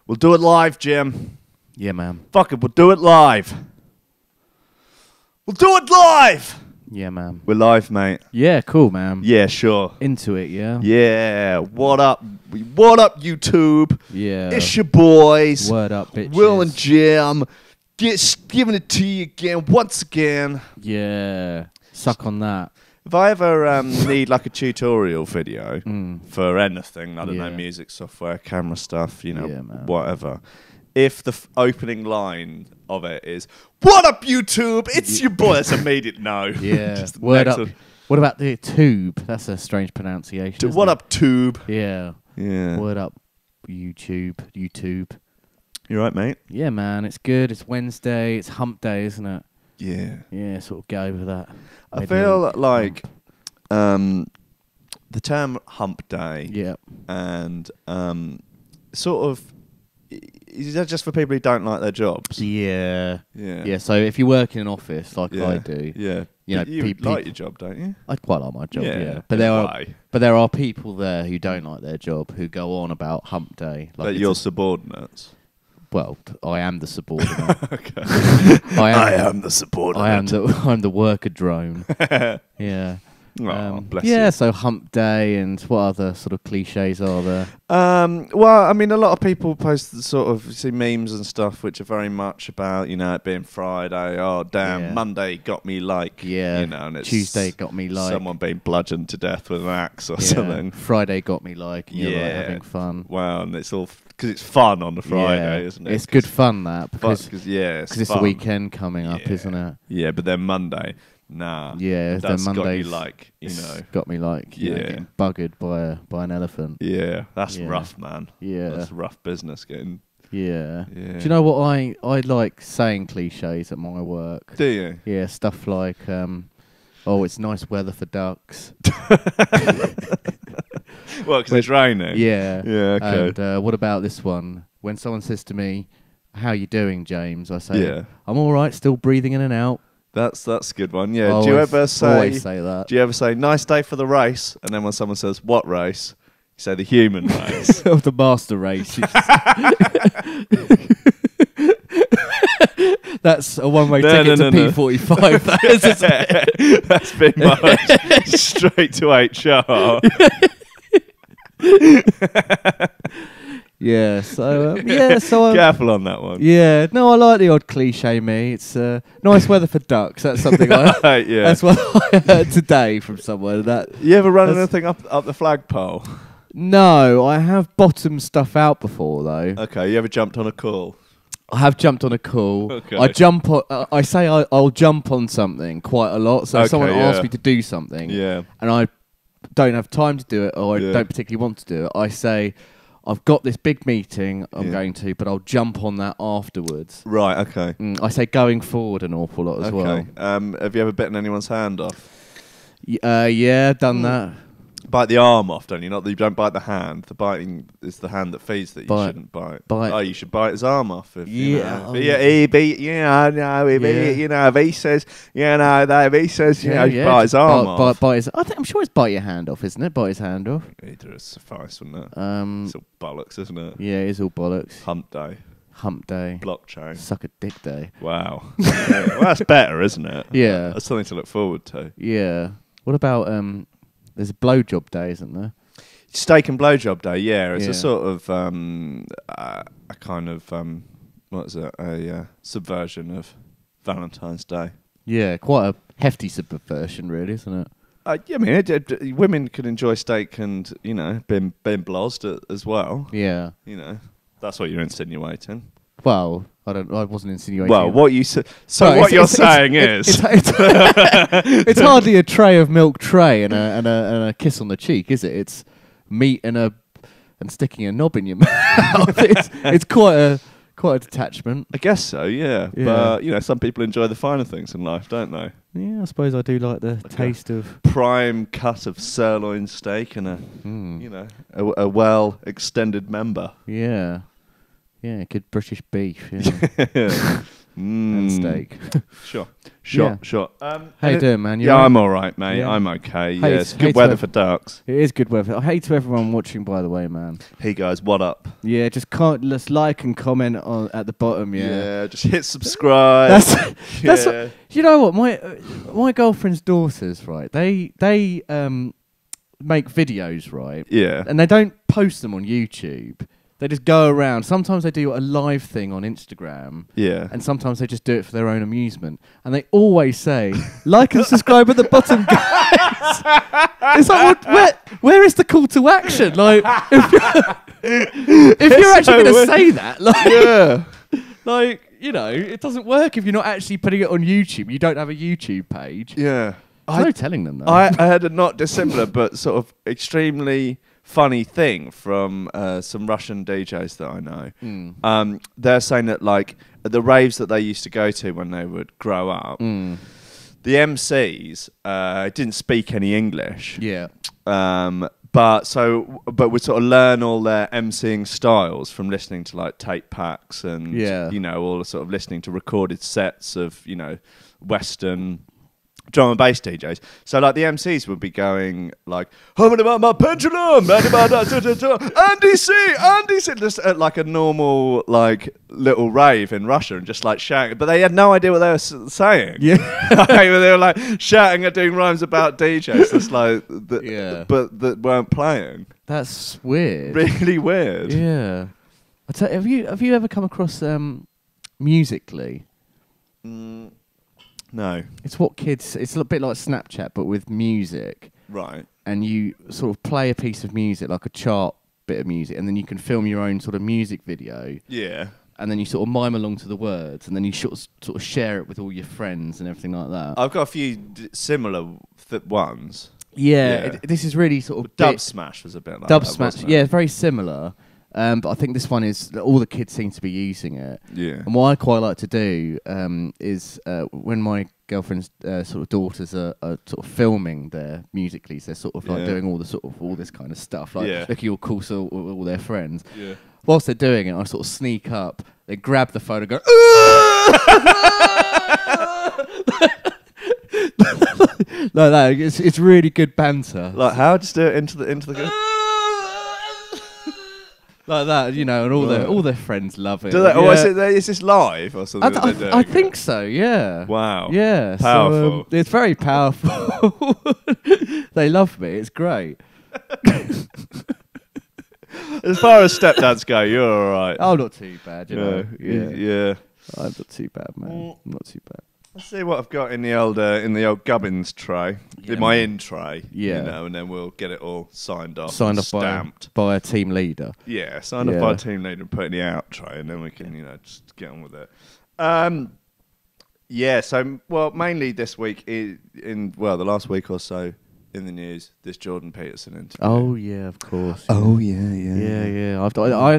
We'll do it live, Jim. Yeah, man. Fuck it, we'll do it live. We'll do it live! Yeah, man. We're live, mate. Yeah, cool, man. Yeah, sure. Into it, yeah? Yeah. What up? What up, YouTube? Yeah. It's your boys. Word up, bitches. Will and Jim. Giving it to you again, once again. Yeah. Suck on that. If I ever need like a tutorial video for anything, I don't know, music, software, camera stuff, you know, whatever. If the opening line of it is, "What up, YouTube? It's your boy," that's immediate no. Yeah. Word up. What about the tube? That's a strange pronunciation. What up, tube? Yeah. Yeah. Word up, YouTube. You right, mate? Yeah, man. It's good. It's Wednesday. It's hump day, isn't it? Yeah. Yeah, sort of get over that. I feel like the term hump day and sort of, is that just for people who don't like their jobs? Yeah. Yeah. Yeah, so if you work in an office like I do, you know, you like your job, don't you? I quite like my job, Yeah, But there are people there who don't like their job who go on about hump day. Like your subordinates. Well, I am the subordinate. Okay. I am the subordinate. I'm the worker drone. Yeah. Oh, bless yeah, you. so hump day and what other sort of cliches are there? Well, I mean, a lot of people post sort of see memes and stuff which are very much about, you know, it being Friday. Oh, damn, Monday got me like, you know, and it's Tuesday got me like someone being bludgeoned to death with an axe or something. Friday got me like, and you're like having fun. Wow, and it's all because it's fun on a Friday, isn't it? It's good fun that because it's the weekend coming up, isn't it? Yeah, but then Monday. Nah. Yeah, that's then Monday's got you like, you know. Got me like, getting buggered by an elephant. Yeah, that's rough, man. Yeah. That's rough business getting. Yeah. Do you know what I like saying cliches at my work? Do you? Yeah, stuff like, oh, it's nice weather for ducks. Well, because it's raining. Yeah. Yeah, okay. And what about this one? When someone says to me, "How you doing, James?" I say, "I'm all right, still breathing in and out." That's a good one. Yeah. Do you ever always say that? Do you ever say "nice day for the race"? And then when someone says "what race," you say the human race. Of the master race. That's a one-way ticket to P45. That is, isn't it? That's been much straight to HR. Yeah, so careful on that one. Yeah, no, I like the odd cliche. Me, it's nice weather for ducks. That's something I. That's what I heard today from someone. That you ever run anything up the flagpole? No, I have bottomed stuff out before though. Okay, you ever jumped on a call? I have jumped on a call. Okay. I jump on. I say I'll jump on something quite a lot. So if someone asks me to do something, and I don't have time to do it, or I don't particularly want to do it, I say, I've got this big meeting I'm going to, but I'll jump on that afterwards. Right, okay. I say going forward an awful lot as well. Have you ever bitten anyone's hand off? Yeah, done that. Bite the arm off, don't you? Not that you don't bite the hand. The biting is the hand that feeds that you shouldn't bite. Oh, you should bite his arm off. If, you know. If he says, if he says, bite his arm off. I'm sure it's bite your hand off, isn't it? Bite his hand off. Either would suffice, wouldn't it? It's all bollocks, isn't it? Yeah, it is all bollocks. Hump day. Blockchain. Suck a dick day. Wow. Well, that's better, isn't it? Yeah. That's something to look forward to. Yeah. What about... there's a blowjob day, isn't there? Steak and blowjob day, yeah. It's a sort of a kind of what is it? A subversion of Valentine's Day. Yeah, quite a hefty subversion, really, isn't it? I mean, women can enjoy steak and being blowsed as well. Yeah, that's what you're insinuating. Well, I wasn't insinuating. Well, what you said. So what you're saying is, it's hardly a tray of milk tray and a kiss on the cheek, is it? It's meat and sticking a knob in your mouth. It's quite a detachment. I guess so, yeah. But some people enjoy the finer things in life, don't they? Yeah, I suppose I do like the taste of prime cut of sirloin steak and a well extended member. Yeah. Yeah, good British beef. Yeah. and steak. Sure. How you doing, man? Yeah, I'm all right, mate. Yeah. I'm okay. Yeah, it's good weather for ducks. It is good weather. Hey to everyone watching, by the way, man. Hey guys, what up? Yeah, just let's like and comment at the bottom. Yeah, just hit subscribe. That's you know what, my girlfriend's daughters, right? They make videos, right? Yeah, and they don't post them on YouTube. They just go around. Sometimes they do a live thing on Instagram. Yeah. And sometimes they just do it for their own amusement. And they always say, like and subscribe at the bottom, guys. It's like, where is the call to action? Like, if you're actually going to say that, like, you know, it doesn't work if you're not actually putting it on YouTube. You don't have a YouTube page. Yeah. There's no telling them, though. I had a not dissimilar, but sort of extremely funny thing from some Russian DJs that I know. They're saying that, like, at the raves that they used to go to when they would grow up, the MCs didn't speak any English. Yeah. But would sort of learn all their MCing styles from listening to like tape packs and you know, all the sort of listening to recorded sets of, you know, Western drum and bass DJs. So like the MCs would be going like, about my pendulum, Andy C, just at like a normal like little rave in Russia and just like shouting, but they had no idea what they were saying. Yeah, they were like shouting and doing rhymes about DJs. That's like, but that weren't playing. That's weird. Really weird. Yeah. Have you ever come across Musically? No. It's what kids... It's a bit like Snapchat, but with music. Right. And you sort of play a piece of music, like a chart bit of music, and then you can film your own sort of music video. Yeah. And then you sort of mime along to the words, and then you sort of share it with all your friends and everything like that. I've got a few similar ones. Yeah. This is really sort of... Dub Smash was a bit like Dub Smash, yeah, very similar. But I think this one is all the kids seem to be using it. Yeah. And what I quite like to do is when my girlfriend's sort of daughters are sort of filming their Musicallys, they're sort of like doing all this kind of stuff, like looking all cool to all their friends. Yeah. Whilst they're doing it, I sort of sneak up, they grab the phone and go, like that. It's really good banter. Like how? Just do it into the. Like that, you know, and all their friends love it. Do they? Or is this live or something? I think so. Yeah. Wow. Yeah. Powerful. So, it's very powerful. They love me. It's great. As far as stepdads go, you're all right. Oh, not too bad. You know. Yeah. I'm not too bad, man. Not too bad. Let's see what I've got in the old gubbins tray, in my in tray. Yeah, you know, and then we'll get it all signed off, stamped by a team leader. Yeah, signed off by a team leader and put in the out tray, and then we can, you know, just get on with it. Yeah. So, well, mainly this week the last week or so. In the news, this Jordan Peterson interview. Oh yeah, of course. Yeah. Oh yeah.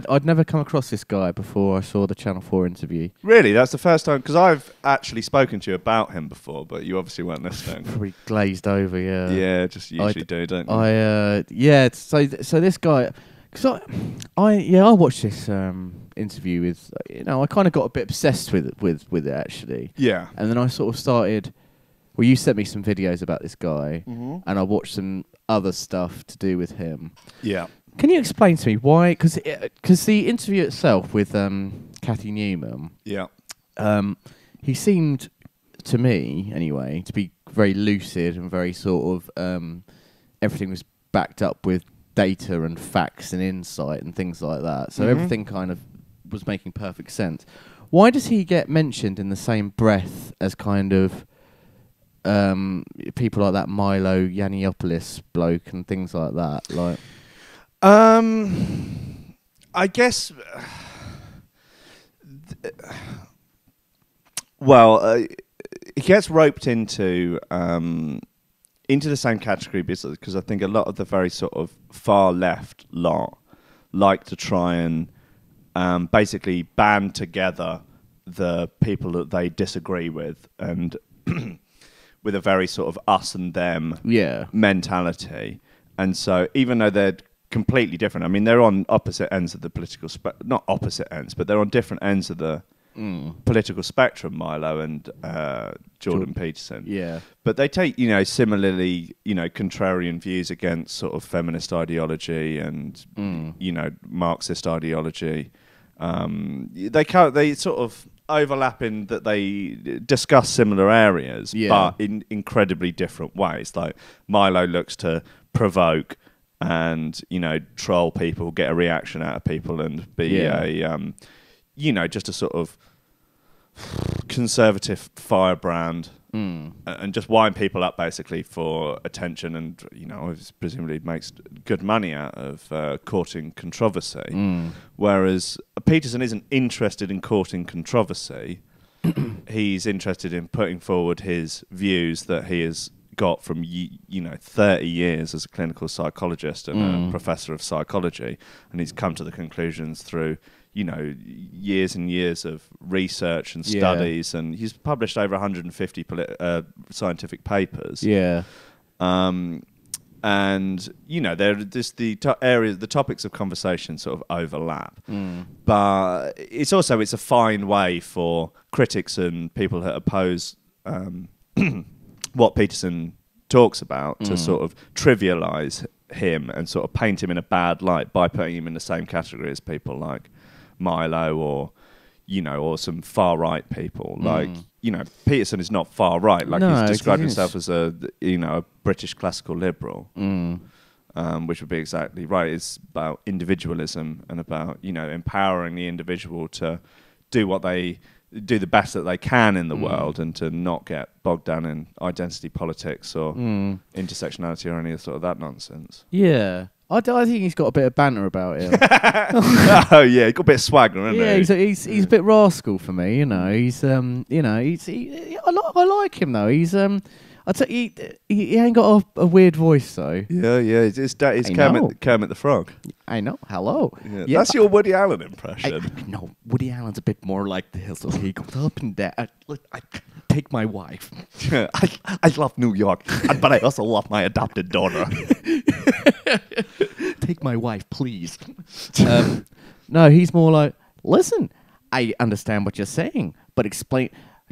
I'd never come across this guy before I saw the Channel 4 interview. Really, that's the first time, because I've actually spoken to you about him before, but you obviously weren't listening. Probably glazed over, yeah. Yeah, just usually don't you? So this guy, because I watched this interview with, you know, I kind of got a bit obsessed with it actually. Yeah. And then I sort of started. Well, you sent me some videos about this guy, and I watched some other stuff to do with him. Yeah. Can you explain to me why? Because the interview itself with Kathy Newman, he seemed, to me anyway, to be very lucid and very sort of everything was backed up with data and facts and insight and things like that. So everything kind of was making perfect sense. Why does he get mentioned in the same breath as kind of people like that Milo Yiannopoulos bloke and things like that? Like, I guess. Well, he gets roped into the same category because I think a lot of the very sort of far left lot like to try and basically band together the people that they disagree with and. With a very sort of us and them mentality. And so even though they're completely different, I mean, they're on opposite ends of the political not opposite ends, but they're on different ends of the political spectrum, Milo and Jordan Peterson. Yeah. But they take, similarly, contrarian views against sort of feminist ideology and, Marxist ideology. They sort of overlap in that they discuss similar areas, but in incredibly different ways. Like Milo looks to provoke and, troll people, get a reaction out of people and be just a sort of conservative firebrand and just wind people up basically for attention and, presumably makes good money out of courting controversy. Whereas Peterson isn't interested in courting controversy. He's interested in putting forward his views that he has got from 30 years as a clinical psychologist and a professor of psychology, and he's come to the conclusions through years and years of research and studies, and he's published over 150 scientific papers. And the topics of conversation sort of overlap, but it's a fine way for critics and people that oppose what Peterson talks about to sort of trivialize him and sort of paint him in a bad light by putting him in the same category as people like Milo or some far right people. Like Peterson is not far right. Like he's described himself as a British classical liberal, which would be exactly right. It's about individualism and about empowering the individual to do the best that they can in the world and to not get bogged down in identity politics or intersectionality or any sort of that nonsense. Yeah. I think he's got a bit of banter about him. Oh yeah, he's got a bit of swagger, isn't he? Yeah, he's a bit rascal for me. He's I like him though. He's he ain't got a weird voice though. Yeah. He's Kermit the Frog. I know. Hello. Yeah, that's your Woody Allen impression. No, Woody Allen's a bit more like this. So he goes up and down. I take my wife. I love New York, but I also love my adopted daughter. Take my wife, please. No, he's more like, listen, I understand what you're saying, but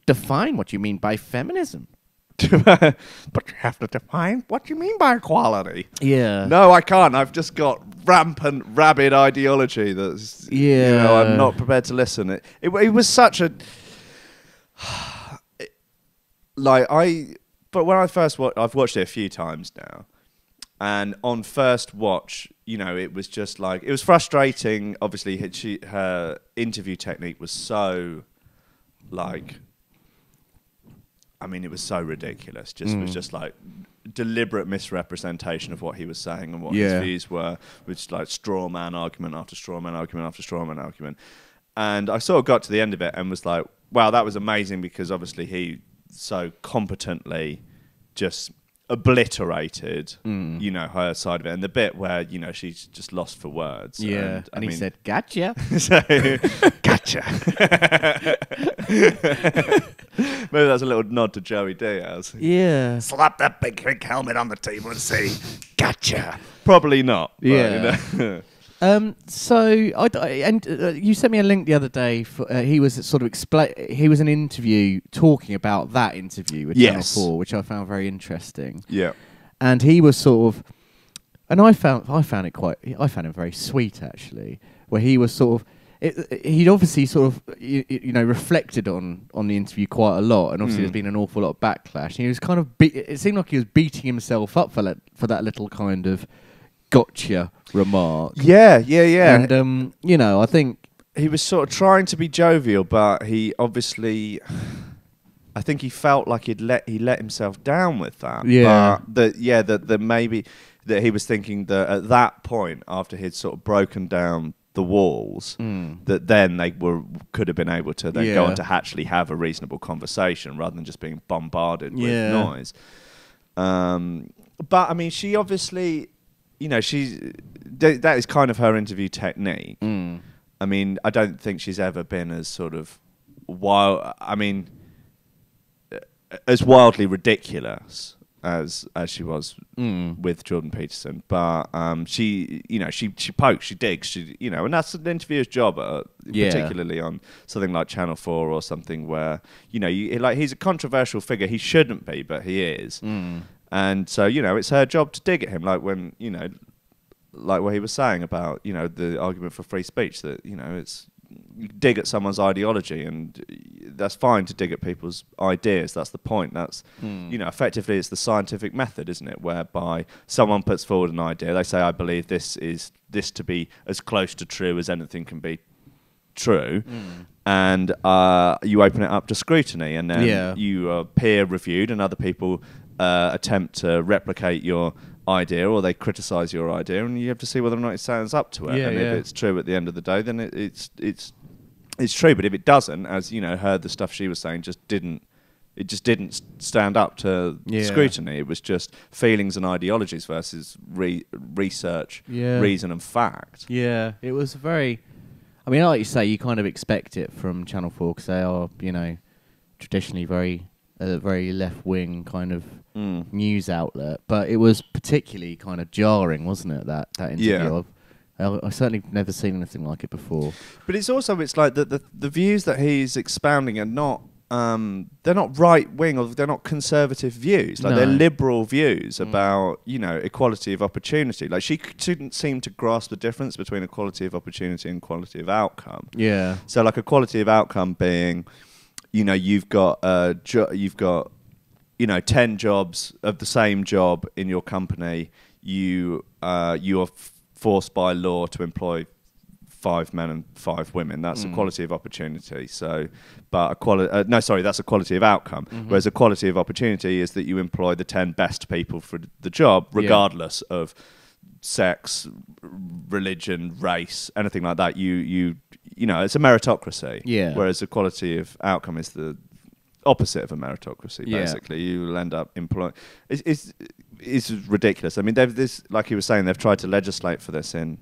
define what you mean by feminism. But you have to define what you mean by equality. Yeah. No, I can't. I've just got rampant, rabid ideology that's, I'm not prepared to listen. It was such a... But when I first watched... I've watched it a few times now. And on first watch, it was just like... It was frustrating. Obviously, her interview technique was so, it was so ridiculous. It was just like deliberate misrepresentation of what he was saying and what his views were, which like straw man argument after straw man argument after straw man argument. And I sort of got to the end of it and was like, wow, that was amazing because obviously he so competently just obliterated, her side of it. And the bit where, she's just lost for words. Yeah. And he said, gotcha. Gotcha. Maybe that's a little nod to Joey Diaz. Yeah. Slap that big helmet on the table and say, gotcha. Probably not. Yeah. So you sent me a link the other day. He was sort of he was an interview talking about that interview with Channel 4, which I found very interesting. Yeah, and he was sort of, and I found him very sweet actually. Where he was sort of, he'd obviously sort of reflected on the interview quite a lot, and obviously there's been an awful lot of backlash. And he was kind of it seemed like he was beating himself up for that little kind of gotcha remark. Yeah. And I think he was sort of trying to be jovial, but he obviously, I think he felt like he let himself down with that. Yeah. But that maybe that he was thinking that at that point, after he'd sort of broken down the walls, that then they could have been able to then go on to actually have a reasonable conversation rather than just being bombarded with noise. But I mean, she obviously, that is kind of her interview technique. I mean, I don't think she's ever been as sort of as wildly ridiculous as she was with Jordan Peterson, but she pokes, she digs, and that's an interviewer's job, particularly on something like Channel 4 or something where he's a controversial figure. He shouldn't be, but he is, and so it's her job to dig at him, like when like what he was saying about the argument for free speech, that it's. You dig at someone's ideology, and that's fine to dig at people's ideas. That's the point. That's effectively it's the scientific method, isn't it? Whereby someone puts forward an idea, they say, "I believe this to be as close to true as anything can be true," and you open it up to scrutiny, and then you are peer reviewed, and other people attempt to replicate your idea, or they criticise your idea, and you have to see whether or not it stands up to it. If it's true at the end of the day, then it's true. But if it doesn't, as heard the stuff she was saying, just didn't stand up to scrutiny. It was just feelings and ideologies versus research, reason and fact. Yeah, it was very. I mean, like you say, you kind of expect it from Channel 4 because they are, traditionally very left-wing kind of news outlet, but it was particularly kind of jarring, wasn't it? That interview. I certainly never seen anything like it before. But it's like the views that he's expounding are not they're not right-wing, or they're not conservative views. Like they're liberal views about equality of opportunity. Like she couldn't seem to grasp the difference between equality of opportunity and equality of outcome. Yeah. So like equality of outcome being, you've got 10 jobs of the same job in your company. You are forced by law to employ 5 men and 5 women. That's equality of opportunity. So, but that's equality of outcome. Whereas equality of opportunity is that you employ the 10 best people for the job, regardless of sex, religion, race, anything like that. It's a meritocracy. Yeah. Whereas equality of outcome is the opposite of a meritocracy. Basically, you will end up employing. It's ridiculous. I mean, this, like he was saying, they've tried to legislate for this in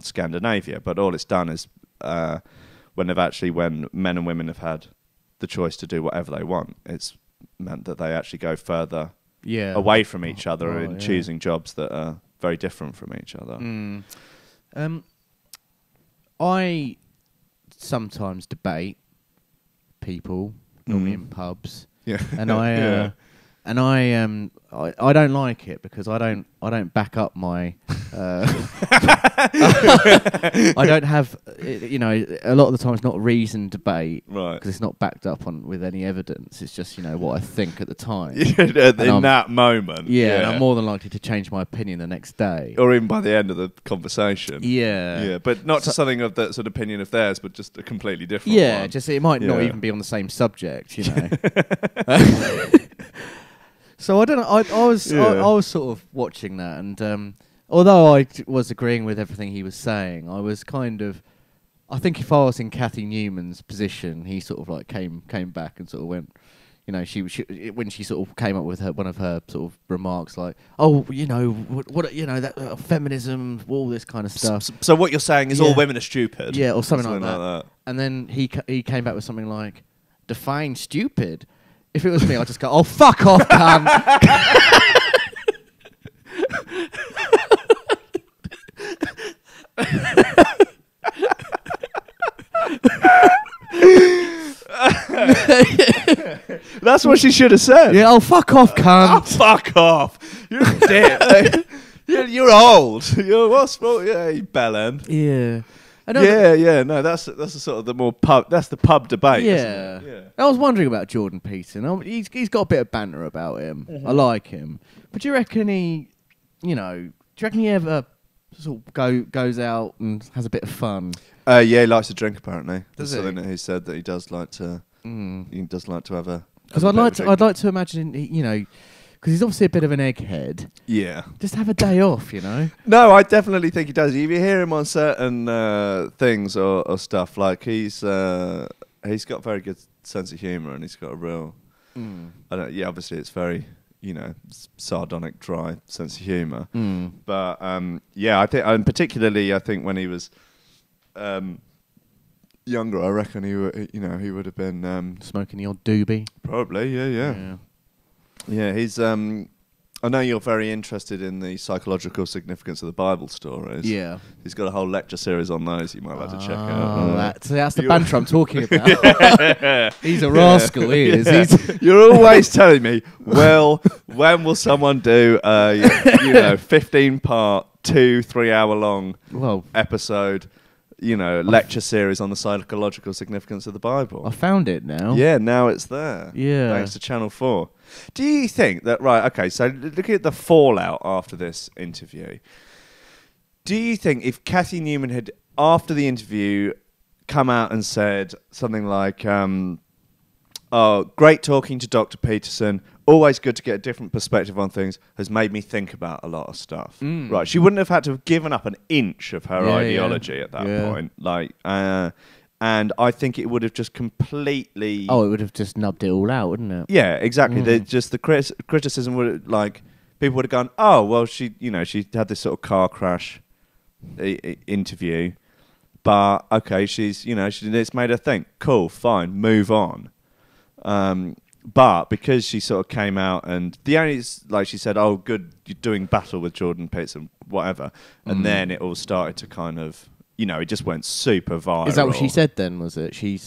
Scandinavia, but all it's done is when men and women have had the choice to do whatever they want, it's meant that they actually go further away from each other in choosing jobs that are very different from each other. I sometimes debate people, normally in pubs, and I don't like it because I don't back up my I don't have a lot of the time it's not a reasoned debate, right? Because it's not backed up with any evidence. It's just what I think at the time in that moment. And I'm more than likely to change my opinion the next day, or even by the end of the conversation. But not just something of that sort of opinion of theirs, but just a completely different one. Just it might not even be on the same subject, So I don't know. I was sort of watching that, and although I was agreeing with everything he was saying, I was kind of. I think if I was in Kathy Newman's position, he sort of like came back and sort of went. She when she sort of came up with one of her sort of remarks like, "Oh, that feminism, all this kind of stuff." So what you're saying is all women are stupid, or something like that. And then he came back with something like, "Define stupid." If it was me, I'd just go, "Oh, fuck off, cunt." That's what she should have said. Yeah, "Oh, fuck off, cunt." Oh, fuck off. You're a dick. You're old. You're what's you bellend. Yeah. No, that's the sort of the more pub. That's the pub debate. Isn't it? I was wondering about Jordan Peterson. He's got a bit of banter about him. I like him, but do you reckon he ever sort of goes out and has a bit of fun? He likes to drink apparently. That's something that he said that he does like to. He does like to have a. Because I'd like to imagine because he's obviously a bit of an egghead. Yeah. Just have a day off, No, I definitely think he does. If you hear him on certain things or stuff, like he's got a very good sense of humour, and he's got a real. Obviously it's very sardonic, dry sense of humour. But I think, and particularly I think when he was younger, I reckon he would have been smoking the odd doobie. Probably, yeah. Yeah, he's I know you're very interested in the psychological significance of the Bible stories. Yeah. He's got a whole lecture series on those you might like to check out. That's the banter I'm talking about. He's a rascal, he is. You're always telling me, well, when will someone do a 15-part, 2-3 hour long episode, lecture series on the psychological significance of the Bible? I found it now. Yeah, now it's there. Yeah. Thanks to Channel 4. Do you think that, so looking at the fallout after this interview, do you think if Cathy Newman had, after the interview, come out and said something like, oh, great talking to Dr. Peterson, always good to get a different perspective on things, has made me think about a lot of stuff. Right, she wouldn't have had to have given up an inch of her ideology at that point. And I think it would have just completely... Oh, it would have just nubbed it all out, wouldn't it? Yeah, exactly. The criticism would people would have gone, oh, well, she had this sort of car crash interview, but okay, it's made her think. Cool, fine, move on. But because she sort of came out and she said, oh, good, you're doing battle with Jordan Peterson, whatever, and then it all started to kind of... it just went super viral. Is that what she said then, was it? She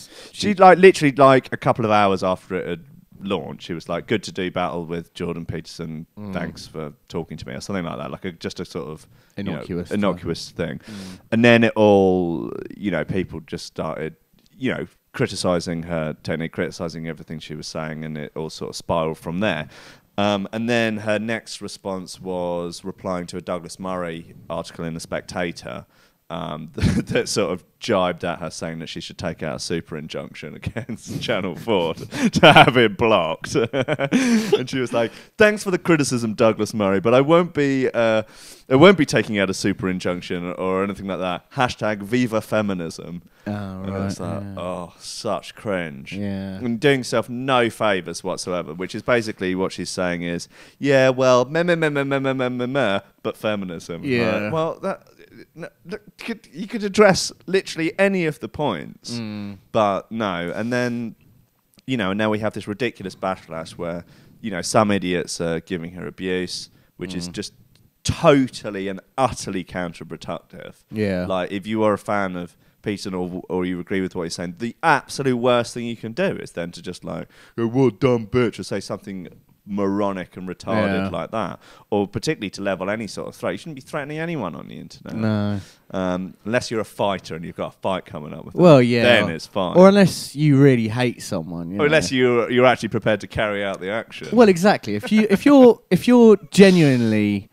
literally a couple of hours after it had launched, she was like, good to do battle with Jordan Peterson, thanks for talking to me, or something like that, just a sort of innocuous thing. And then it all, people just started, criticising her technique, criticising everything she was saying, and it all sort of spiraled from there. And then her next response was replying to a Douglas Murray article in The Spectator, that sort of jibed at her, saying that she should take out a super injunction against Channel 4 to have it blocked. And she was like, thanks for the criticism, Douglas Murray, but I won't be taking out a super injunction or anything like that. # Viva Feminism. Oh, right. And I was like, oh, such cringe. Yeah. And doing herself no favours whatsoever, which is basically what she's saying is, yeah, well, but feminism. Yeah. Right? Well, you could address literally any of the points, but no. And then, now we have this ridiculous backlash where, some idiots are giving her abuse, which is just totally and utterly counterproductive. Yeah. Like, if you are a fan of Peterson or you agree with what he's saying, the absolute worst thing you can do is then to just go, what dumb bitch, or say something moronic and retarded like that, or particularly to level any sort of threat. You shouldn't be threatening anyone on the internet. No. Unless you're a fighter and you've got a fight coming up with them. Well, yeah. Then it's fine. Or unless you really hate someone. Or unless you're actually prepared to carry out the action. Well, exactly. If you're genuinely,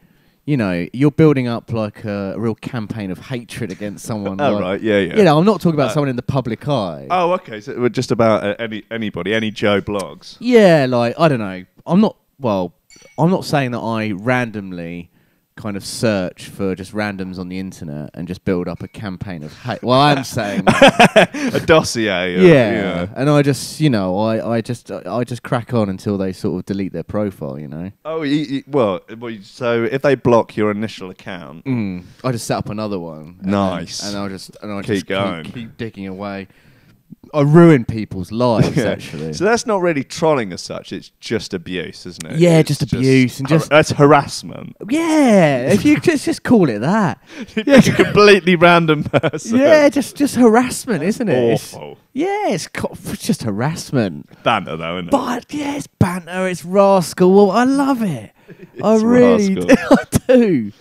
you're building up like a real campaign of hatred against someone. Oh, right, yeah. I'm not talking about someone in the public eye. Oh, okay. So we're just about anybody, any Joe Blogs. Yeah, I don't know. I'm not saying that I randomly kind of search for just randoms on the internet and just build up a campaign of hate. Well, I'm saying a dossier. Yeah, and I just, I just crack on until they sort of delete their profile. Oh, so if they block your initial account, I just set up another one. Nice. And I just keep going, keep digging away. I ruin people's lives, actually. So that's not really trolling as such. It's just abuse, isn't it? Yeah, just abuse. And that's harassment. Yeah, if you just call it that. Yeah, a completely random person. Yeah, just harassment, isn't it? Awful. It's just harassment. Banter, though, isn't it? But, yeah, it's banter, it's rascal. Well, I love it. I really do.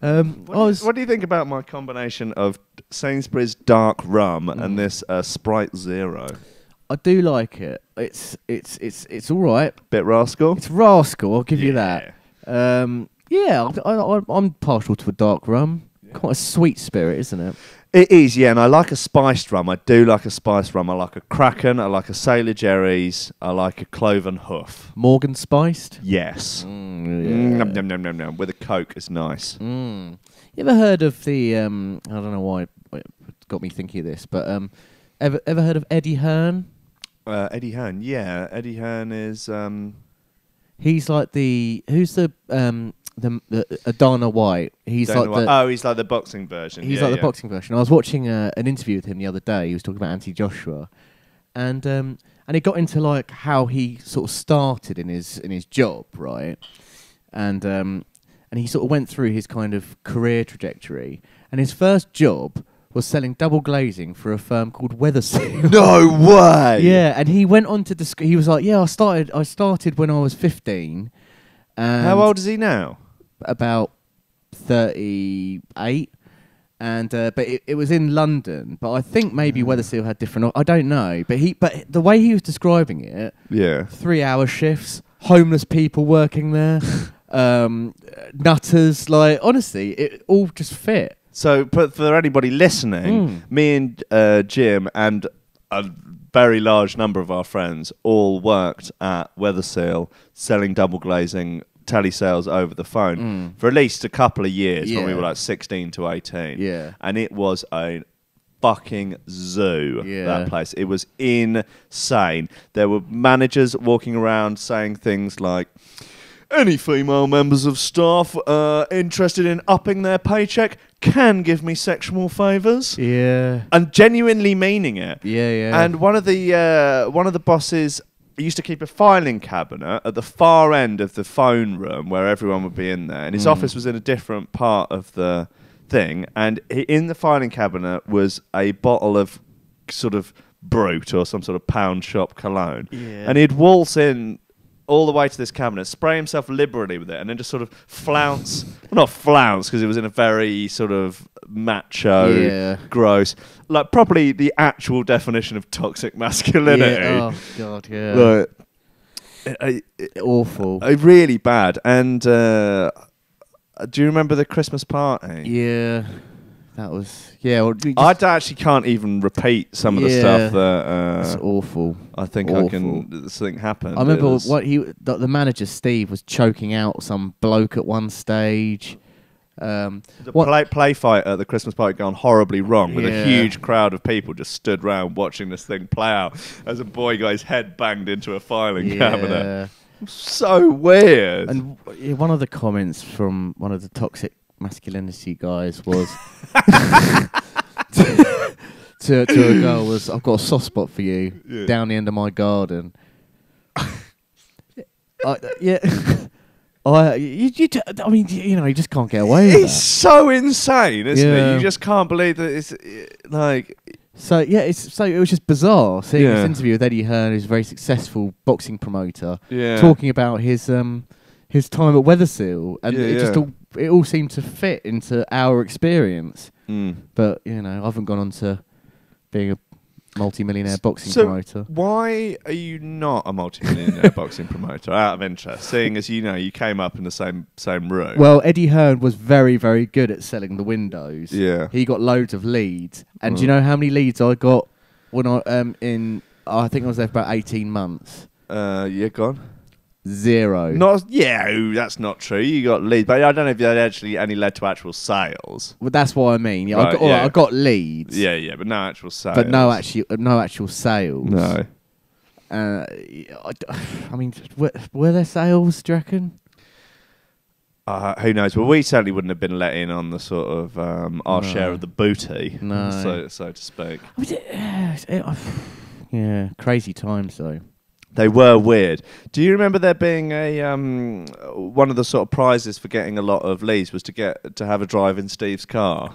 What do you think about my combination of Sainsbury's dark rum and this Sprite Zero? I do like it. It's all right. Bit rascal. It's rascal. I'll give you that. I'm partial to a dark rum. Yeah. Quite a sweet spirit, isn't it? It is, yeah, and I like a spiced rum. I do like a spiced rum. I like a Kraken. I like a Sailor Jerry's. I like a Cloven Hoof. Morgan spiced? Yes. Nom, nom, nom, nom, nom. With a Coke is nice. You ever heard of the, I don't know why it got me thinking of this, but ever heard of Eddie Hearn? Eddie Hearn, yeah. Eddie Hearn is... He's like who's the Dana White. He's like the boxing version. He's like the boxing version. I was watching an interview with him the other day. He was talking about Anthony Joshua, and he got into like how he sort of started in his job, right? and he sort of went through his kind of career trajectory. And his first job was selling double glazing for a firm called Weatherseal. No way. Yeah, and he went on to he was like, I started when I was 15. And how old is he now? About 38. And but it was in London, but I think maybe Weatherseal had different. I don't know, but the way he was describing it, 3-hour shifts, homeless people working there, nutters, like honestly, it all just fit. So, but for anybody listening, me and Jim and a very large number of our friends all worked at Weatherseal selling double glazing telesales over the phone for at least a couple of years when we were like 16 to 18. Yeah. And it was a fucking zoo, that place. It was insane. There were managers walking around saying things like, any female members of staff interested in upping their paycheck can give me sexual favours. Yeah. And genuinely meaning it. Yeah. And one of the bosses used to keep a filing cabinet at the far end of the phone room where everyone would be in there. And his office was in a different part of the thing. And in the filing cabinet was a bottle of sort of Brut or some sort of pound shop cologne. Yeah. And he'd waltz in all the way to this cabinet, spray himself liberally with it, and then just sort of flounce. Well, not flounce, because it was in a very sort of macho, gross, like probably the actual definition of toxic masculinity. Yeah. Oh, God, yeah. Like, awful. Really bad. And do you remember the Christmas party? Yeah. That was... Yeah, well, I actually can't even repeat some of the stuff that... it's awful. I think something happened. I remember the manager, Steve, was choking out some bloke at one stage. The play fight at the Christmas party gone horribly wrong with a huge crowd of people just stood round watching this thing play out as a boy got his head banged into a filing cabinet. So weird. And one of the comments from one of the toxic masculinity guys was to a girl was, I've got a soft spot for you down the end of my garden. I mean, you just can't get away with that. It's so insane, isn't it? You just can't believe that it's like... So, it was just bizarre seeing this interview with Eddie Hearn, who's a very successful boxing promoter, talking about his time at Weatherseal, and it all seemed to fit into our experience. But, I haven't gone on to being a multi-millionaire boxing promoter. Why are you not a multi-millionaire boxing promoter, out of interest, seeing as you came up in the same room? Well, Eddie Hearn was very, very good at selling the windows. Yeah. He got loads of leads. And do you know how many leads I got when I I think I was there for about 18 months? Go on. 0. That's not true. You got leads, but I don't know if that actually only led to actual sales. Well, that's what I mean. Yeah, right, I got leads. Yeah, but no actual sales. But no actual sales. No. I mean, were there sales? Do you reckon? Who knows? Well, we certainly wouldn't have been let in on the sort of our share of the booty, so to speak. Yeah, crazy times though. They were weird. Do you remember there being a one of the sort of prizes for getting a lot of leads was to have a drive in Steve's car?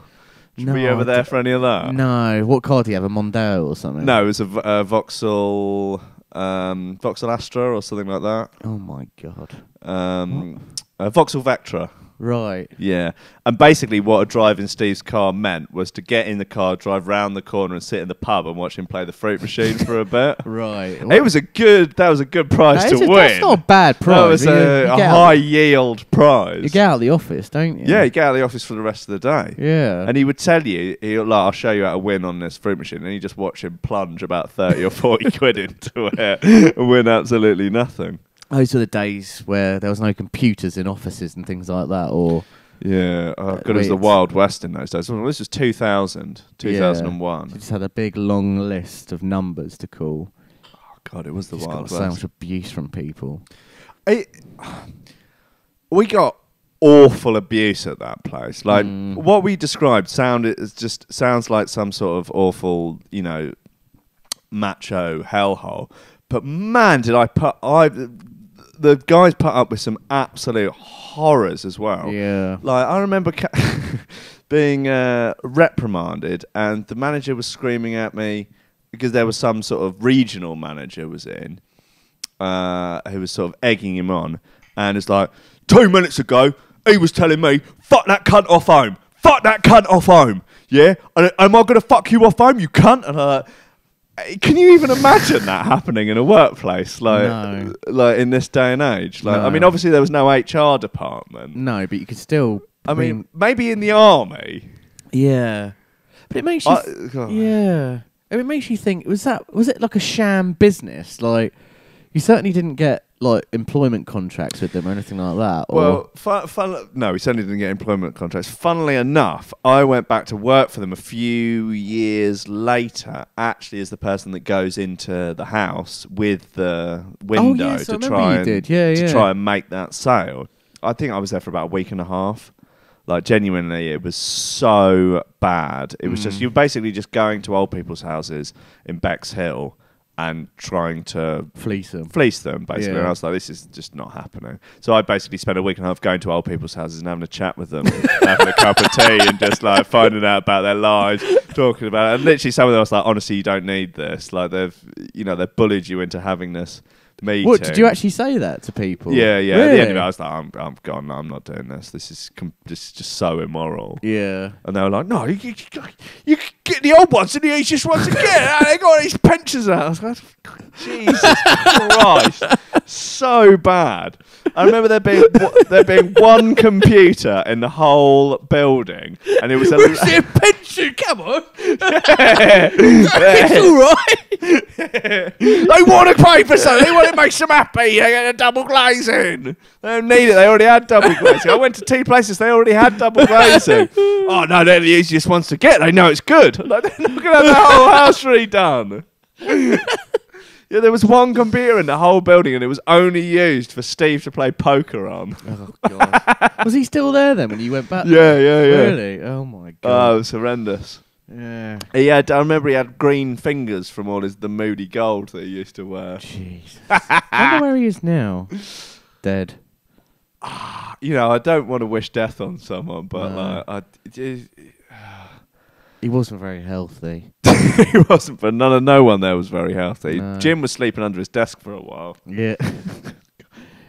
Were you ever there for any of that? No. What car do you have? A Mondeo or something? No, it was a Vauxhall Astra or something like that. Oh my God. Vauxhall Vectra. Right. Yeah. And basically what a drive in Steve's car meant was to get in the car, drive round the corner and sit in the pub and watch him play the fruit machine for a bit. Right. That was a good prize to win. That's not a bad prize. That was a high yield prize. You get out of the office, don't you? Yeah, you get out of the office for the rest of the day. Yeah. And he would tell you, I'll show you how to win on this fruit machine. And you just watch him plunge about 30 or 40 quid into it and win absolutely nothing. Those were the days where there was no computers in offices and things like that, or... Yeah, it was the Wild West in those days. Well, this was 2000, 2001. You just had a big, long list of numbers to call. Oh, God, it was the Wild West. So much abuse from people. We got awful abuse at that place. Like, what we described sounds like some sort of awful, macho hellhole. But man, did the guys put up with some absolute horrors as well. Yeah. Like, I remember being reprimanded, and the manager was screaming at me because there was some sort of regional manager was in, who was sort of egging him on, and it's like, 2 minutes ago, he was telling me, fuck that cunt off home. Fuck that cunt off home. Yeah? And am I going to fuck you off home, you cunt? And I'm like, can you even imagine that happening in a workplace? Like, like in this day and age? Like, I mean, obviously there was no HR department. No, but you could still... I mean, maybe in the army. Yeah. But it makes you... yeah. It makes you think, was it like a sham business? Like, you certainly didn't get like employment contracts with them or anything like that. Or? Well, no, we certainly didn't get employment contracts. Funnily enough, I went back to work for them a few years later, actually as the person that goes into the house with the window to try and make that sale. I think I was there for about a week and a half. Like, genuinely, it was so bad. It was just, you're basically just going to old people's houses in Bexhill and trying to fleece them, basically. Yeah. And I was like, this is just not happening. So I basically spent a week and a half going to old people's houses and having a chat with them, having a cup of tea and just like finding out about their lives, talking about it. And literally some of them I was like, honestly, you don't need this. Like, they've bullied you into having this meeting. What, did you actually say that to people? Yeah. Really? At the end of it, I was like, I'm gone. I'm not doing this. This is just so immoral. Yeah. And they were like, no, you get the old ones and he just wants to get it. They got these pensions out. I was like, Jesus Christ, so bad. I remember there being one computer in the whole building, and it was a pension. Come on, it's all right. They want to pay for something. They want to make them happy. They get a double glazing. They don't need it. They already had double glazing. I went to 2 places. They already had double glazing. Oh no, they're the easiest ones to get. They know it's good. Like, they're not going to have the whole house redone. Yeah, there was one computer in the whole building, and it was only used for Steve to play poker on. Oh God! Was he still there then when you went back? Yeah. Really? Oh my God! Oh, it was horrendous. Yeah. I remember he had green fingers from all the moody gold that he used to wear. Jeez. I wonder where he is now. Dead. I don't want to wish death on someone, but he wasn't very healthy. He wasn't, but no one there was very healthy. No. Jim was sleeping under his desk for a while. Yeah.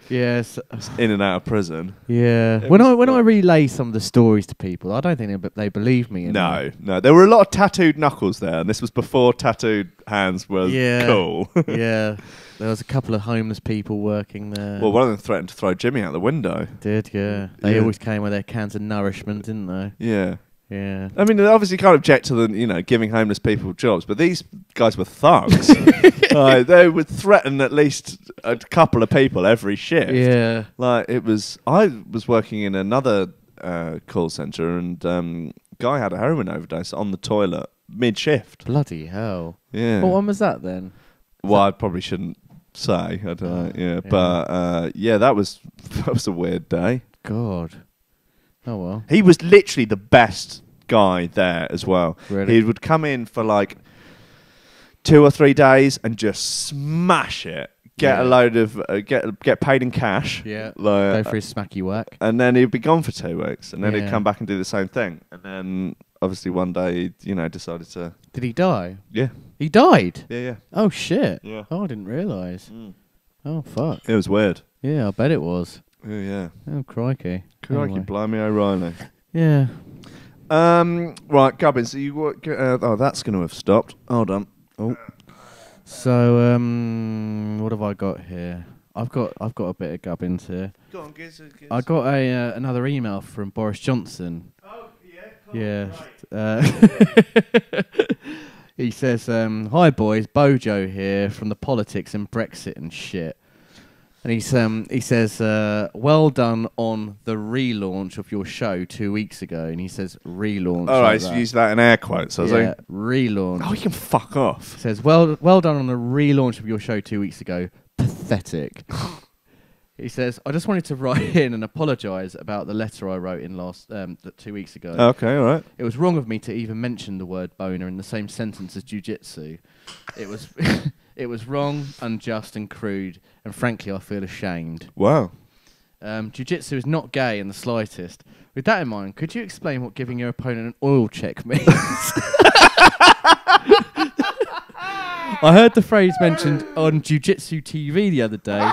Yes. In and out of prison. Yeah. When I relay some of the stories to people, I don't think they believe me. No. There were a lot of tattooed knuckles there, and this was before tattooed hands were cool. Yeah. There was a couple of homeless people working there. Well, one of them threatened to throw Jimmy out the window. Did, yeah. They always came with their cans of nourishment, didn't they? Yeah. Yeah. I mean, they obviously can't object to the, giving homeless people jobs, but these guys were thugs. They would threaten at least a couple of people every shift. Yeah. I was working in another call centre, and guy had a heroin overdose on the toilet mid-shift. Bloody hell. Yeah. What one was that then? Well, I probably shouldn't say. I don't know. Yeah. But that was a weird day. God. Oh well. He was literally the best guy there as well. Really? He would come in for like 2 or 3 days and just smash it. Get a load of get paid in cash. Yeah. Go for his smacky work. And then he'd be gone for 2 weeks, and then he'd come back and do the same thing. And then obviously one day, decided to. Did he die? Yeah. He died? Yeah. Oh shit. Yeah. Oh, I didn't realise. Oh fuck. It was weird. Yeah, I bet it was. Yeah. Oh crikey. Crikey, anyway. blimey O'Reilly. Yeah. Right, Gubbins, so that's going to have stopped. Hold on. Oh. So, what have I got here? I've got a bit of Gubbins here. Go on, Giz. I got another email from Boris Johnson. Oh, yeah. Yeah. He says, "Hi boys, Bojo here from the politics and Brexit and shit." And he says, "Well done on the relaunch of your show 2 weeks ago." And he says, "Relaunch." All right, so use that in air quotes, does he? Relaunch. Oh, he can fuck off. He says, "Well done on the relaunch of your show 2 weeks ago. Pathetic." He says, "I just wanted to write in and apologise about the letter I wrote in 2 weeks ago. Okay, all right. It was wrong of me to even mention the word boner in the same sentence as jiu-jitsu. It It was wrong, unjust, and crude, and frankly, I feel ashamed. Wow. Jiu-jitsu is not gay in the slightest. With that in mind, could you explain what giving your opponent an oil check means? I heard the phrase mentioned on Jiu-Jitsu TV the other day,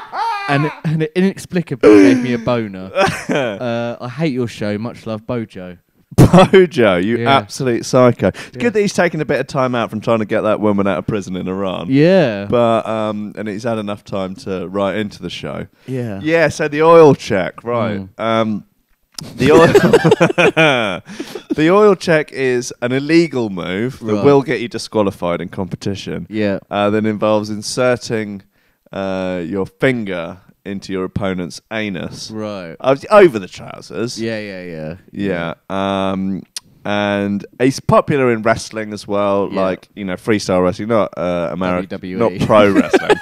and it inexplicably gave me a boner. I hate your show. Much love, Bojo. Bojo, you absolute psycho. It's good that he's taken a bit of time out from trying to get that woman out of prison in Iran. Yeah. But and he's had enough time to write into the show. Yeah. Yeah, so the oil check, right. The oil check is an illegal move that will get you disqualified in competition. Yeah. That involves inserting your finger into your opponent's anus. Right. Over the trousers. Yeah. And it's popular in wrestling as well, like, freestyle wrestling, not American, WWE. not pro wrestling.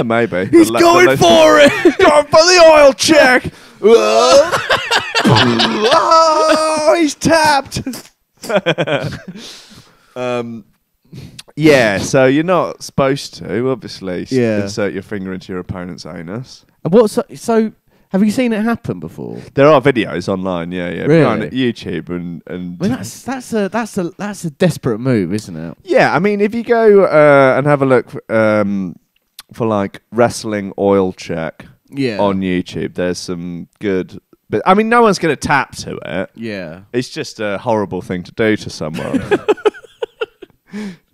Maybe. He's going for it! He's going for the oil check! Oh, he's tapped! Yeah, so you're not supposed to, obviously, insert your finger into your opponent's anus. And so have you seen it happen before? There are videos online, yeah. Really? On YouTube and I mean, that's a desperate move, isn't it? Yeah, I mean, if you go and have a look for like wrestling oil check on YouTube, there's some good. But I mean, no one's going to tap to it. Yeah, it's just a horrible thing to do to someone.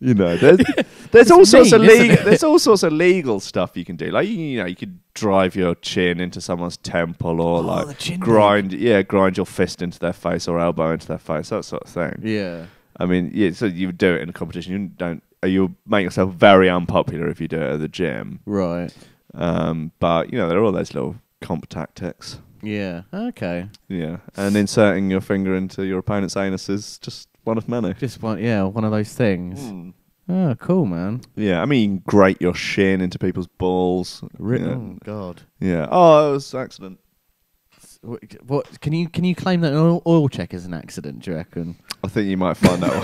There's all sorts of legal stuff you can do. Like you could drive your chin into someone's temple, or grind your fist into their face or elbow into their face, that sort of thing. Yeah, I mean, so you would do it in a competition. You make yourself very unpopular if you do it at the gym, right? But there are all those little comp tactics. Yeah. Okay. Yeah, and inserting your finger into your opponent's anus is just one of many. Just one of those things. Oh, cool, man. Yeah, I mean, you can grate your shin into people's balls. Oh, God. Yeah. Oh, it was an accident. What can you claim that an oil check is an accident, do you reckon? I think you might find that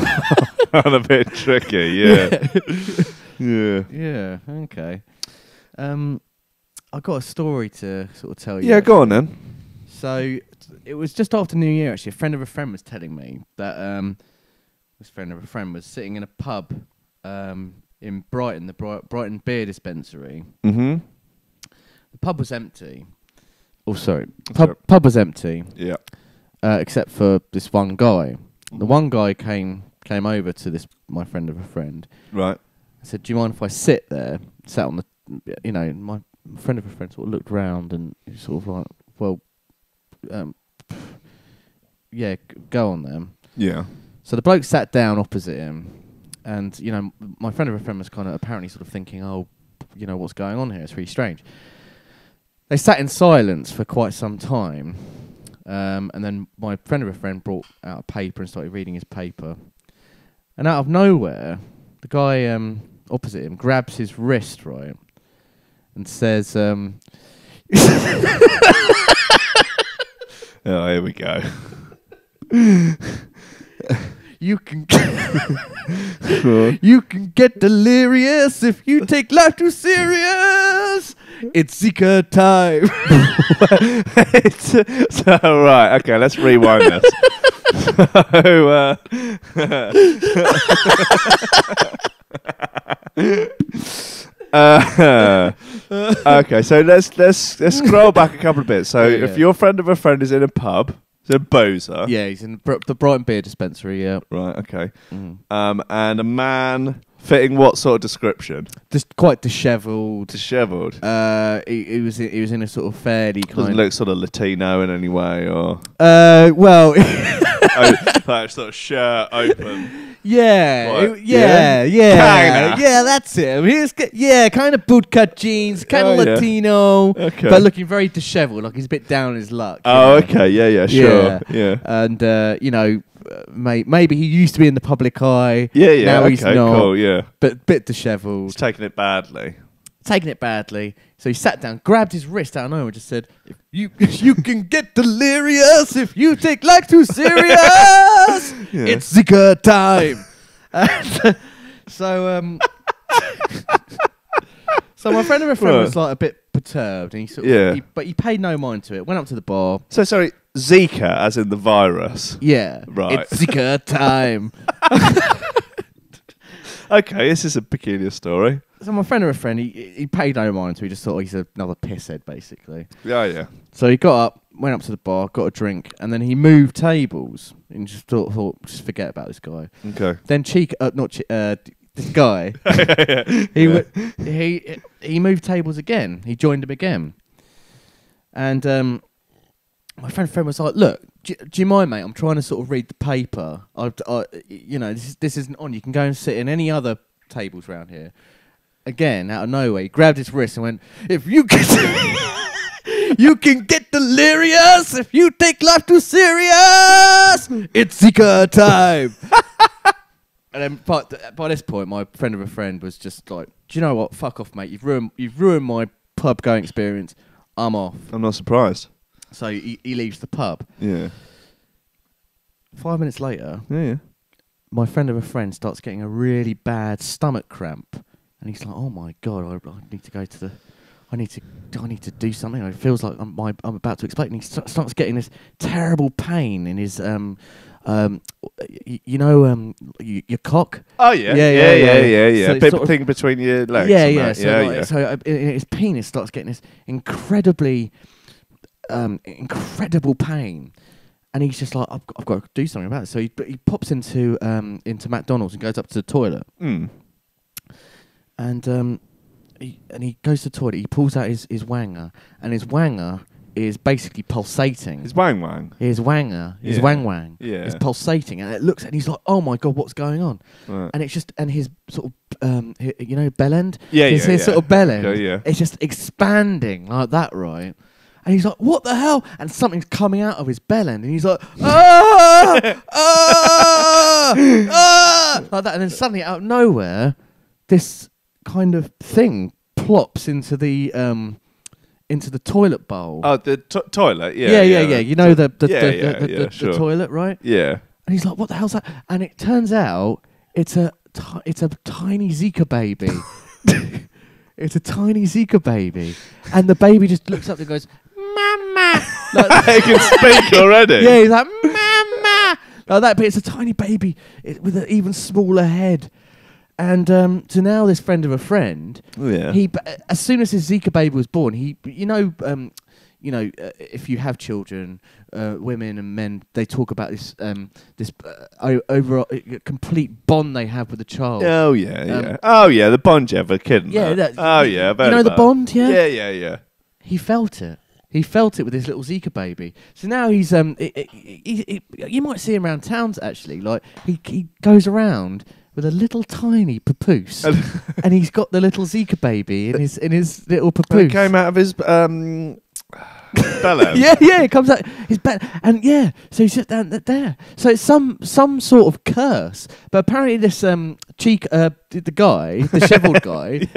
one a bit tricky, yeah. Yeah, okay. I've got a story to sort of tell you. Yeah, go on then. So it was just after New Year, actually. A friend of a friend was telling me that this friend of a friend was sitting in a pub in Brighton, the Brighton Beer Dispensary. Mm-hmm. The pub was empty. Oh, sorry. Pub was empty. Yeah. Except for this one guy. The one guy came over to my friend of a friend. Right. I said, "Do you mind if I sit there?" Sat on the, my friend of a friend sort of looked round and sort of like, well, yeah, go on then. Yeah. So the bloke sat down opposite him, and my friend of a friend was kind of apparently sort of thinking, oh, what's going on here? It's really strange. They sat in silence for quite some time, and then my friend of a friend brought out a paper and started reading his paper. And out of nowhere, the guy opposite him grabs his wrist, right, and says, "Oh, here we go." You can get delirious if you take life too serious. It's Zika time. So right, okay, let's rewind this. Okay, so let's scroll back a couple of bits. So if your friend of a friend is in a pub. The Bozer. Yeah, he's in the Brighton Beer Dispensary, yeah. Right, okay. And a man fitting what sort of description? Just quite dishevelled. Dishevelled? He was in a sort of fairly kind Doesn't look sort of Latino in any way, or... well... like sort of shirt open. Yeah, yeah. Yeah, that's it. I mean, kind of bootcut jeans, kind of Latino, but looking very dishevelled, like he's a bit down on his luck. Oh, okay, yeah, sure, yeah. And maybe he used to be in the public eye. Yeah. Now he's not. Cool, yeah. But bit dishevelled. He's taking it badly. So he sat down, grabbed his wrist out of nowhere and just said, you can get delirious if you take life too serious. It's Zika time. So So my friend of a friend was like a bit perturbed, and but he paid no mind to it. Went up to the bar. So sorry, Zika, as in the virus. Yeah, right. It's Zika time. Okay, this is a peculiar story. So my friend of a friend, he paid no mind to it. He just thought he's another pisshead, basically. Yeah. So he got up, went up to the bar, got a drink, and then he moved tables and just thought just forget about this guy. Okay. Then this guy, he moved tables again. He joined him again, and my friend was like, "Look, do you mind, mate? I'm trying to sort of read the paper. This isn't on. You can go and sit in any other tables around here." Again, out of nowhere, he grabbed his wrist and went, "If you can, you can get delirious if you take life too serious. It's Zika time." And then by this point, my friend of a friend was just like, "Do you know what? Fuck off, mate. You've ruined my pub going experience. I'm off." I'm not surprised. So he leaves the pub. Yeah. 5 minutes later, yeah, my friend of a friend starts getting a really bad stomach cramp, and he's like, "Oh my god, I need to go to the, I need to do something. It feels like I'm about to explode." And he starts getting this terrible pain in his your cock. Oh yeah. So bit thing between your legs. Yeah. So his penis starts getting this incredibly, incredible pain, and he's just like, I've got to do something about it. So he pops into McDonald's and goes up to the toilet. And he goes to the toilet. He pulls out his wanger, and his wanger is basically pulsating. His wang. His wanger. His wang. Yeah. Is pulsating, and it looks, and he's like, "Oh my god, what's going on?" Right. And it's just, and his sort of, bell end. Yeah. His sort of bell end. Yeah. It's just expanding like that, right? And he's like, "What the hell?" And something's coming out of his bell end, and he's like, "Ah, like that. And then suddenly, out of nowhere, this kind of thing plops into the toilet bowl. Oh, the toilet. Yeah. You know the sure. toilet, right? Yeah. And he's like, "What the hell's that?" And it turns out it's a tiny Zika baby. It's a tiny Zika baby, and the baby just looks up and goes, "Mama!" Like, he can speak already. Yeah, he's like, "Mama!" Like that. But it's a tiny baby with an even smaller head. And so now this friend of a friend, as soon as his Zika baby was born, if you have children, women and men, they talk about this overall complete bond they have with the child. Oh yeah. The bond you have with a kid. Yeah. The bond. Yeah. Yeah. He felt it. He felt it with his little Zika baby. So now he's you might see him around towns actually. Like he goes around with a little tiny papoose, and he's got the little Zika baby in his little papoose. It came out of his belly. yeah, it comes out his belly, and so he's just down there. So it's some sort of curse. But apparently this the guy, the shriveled guy,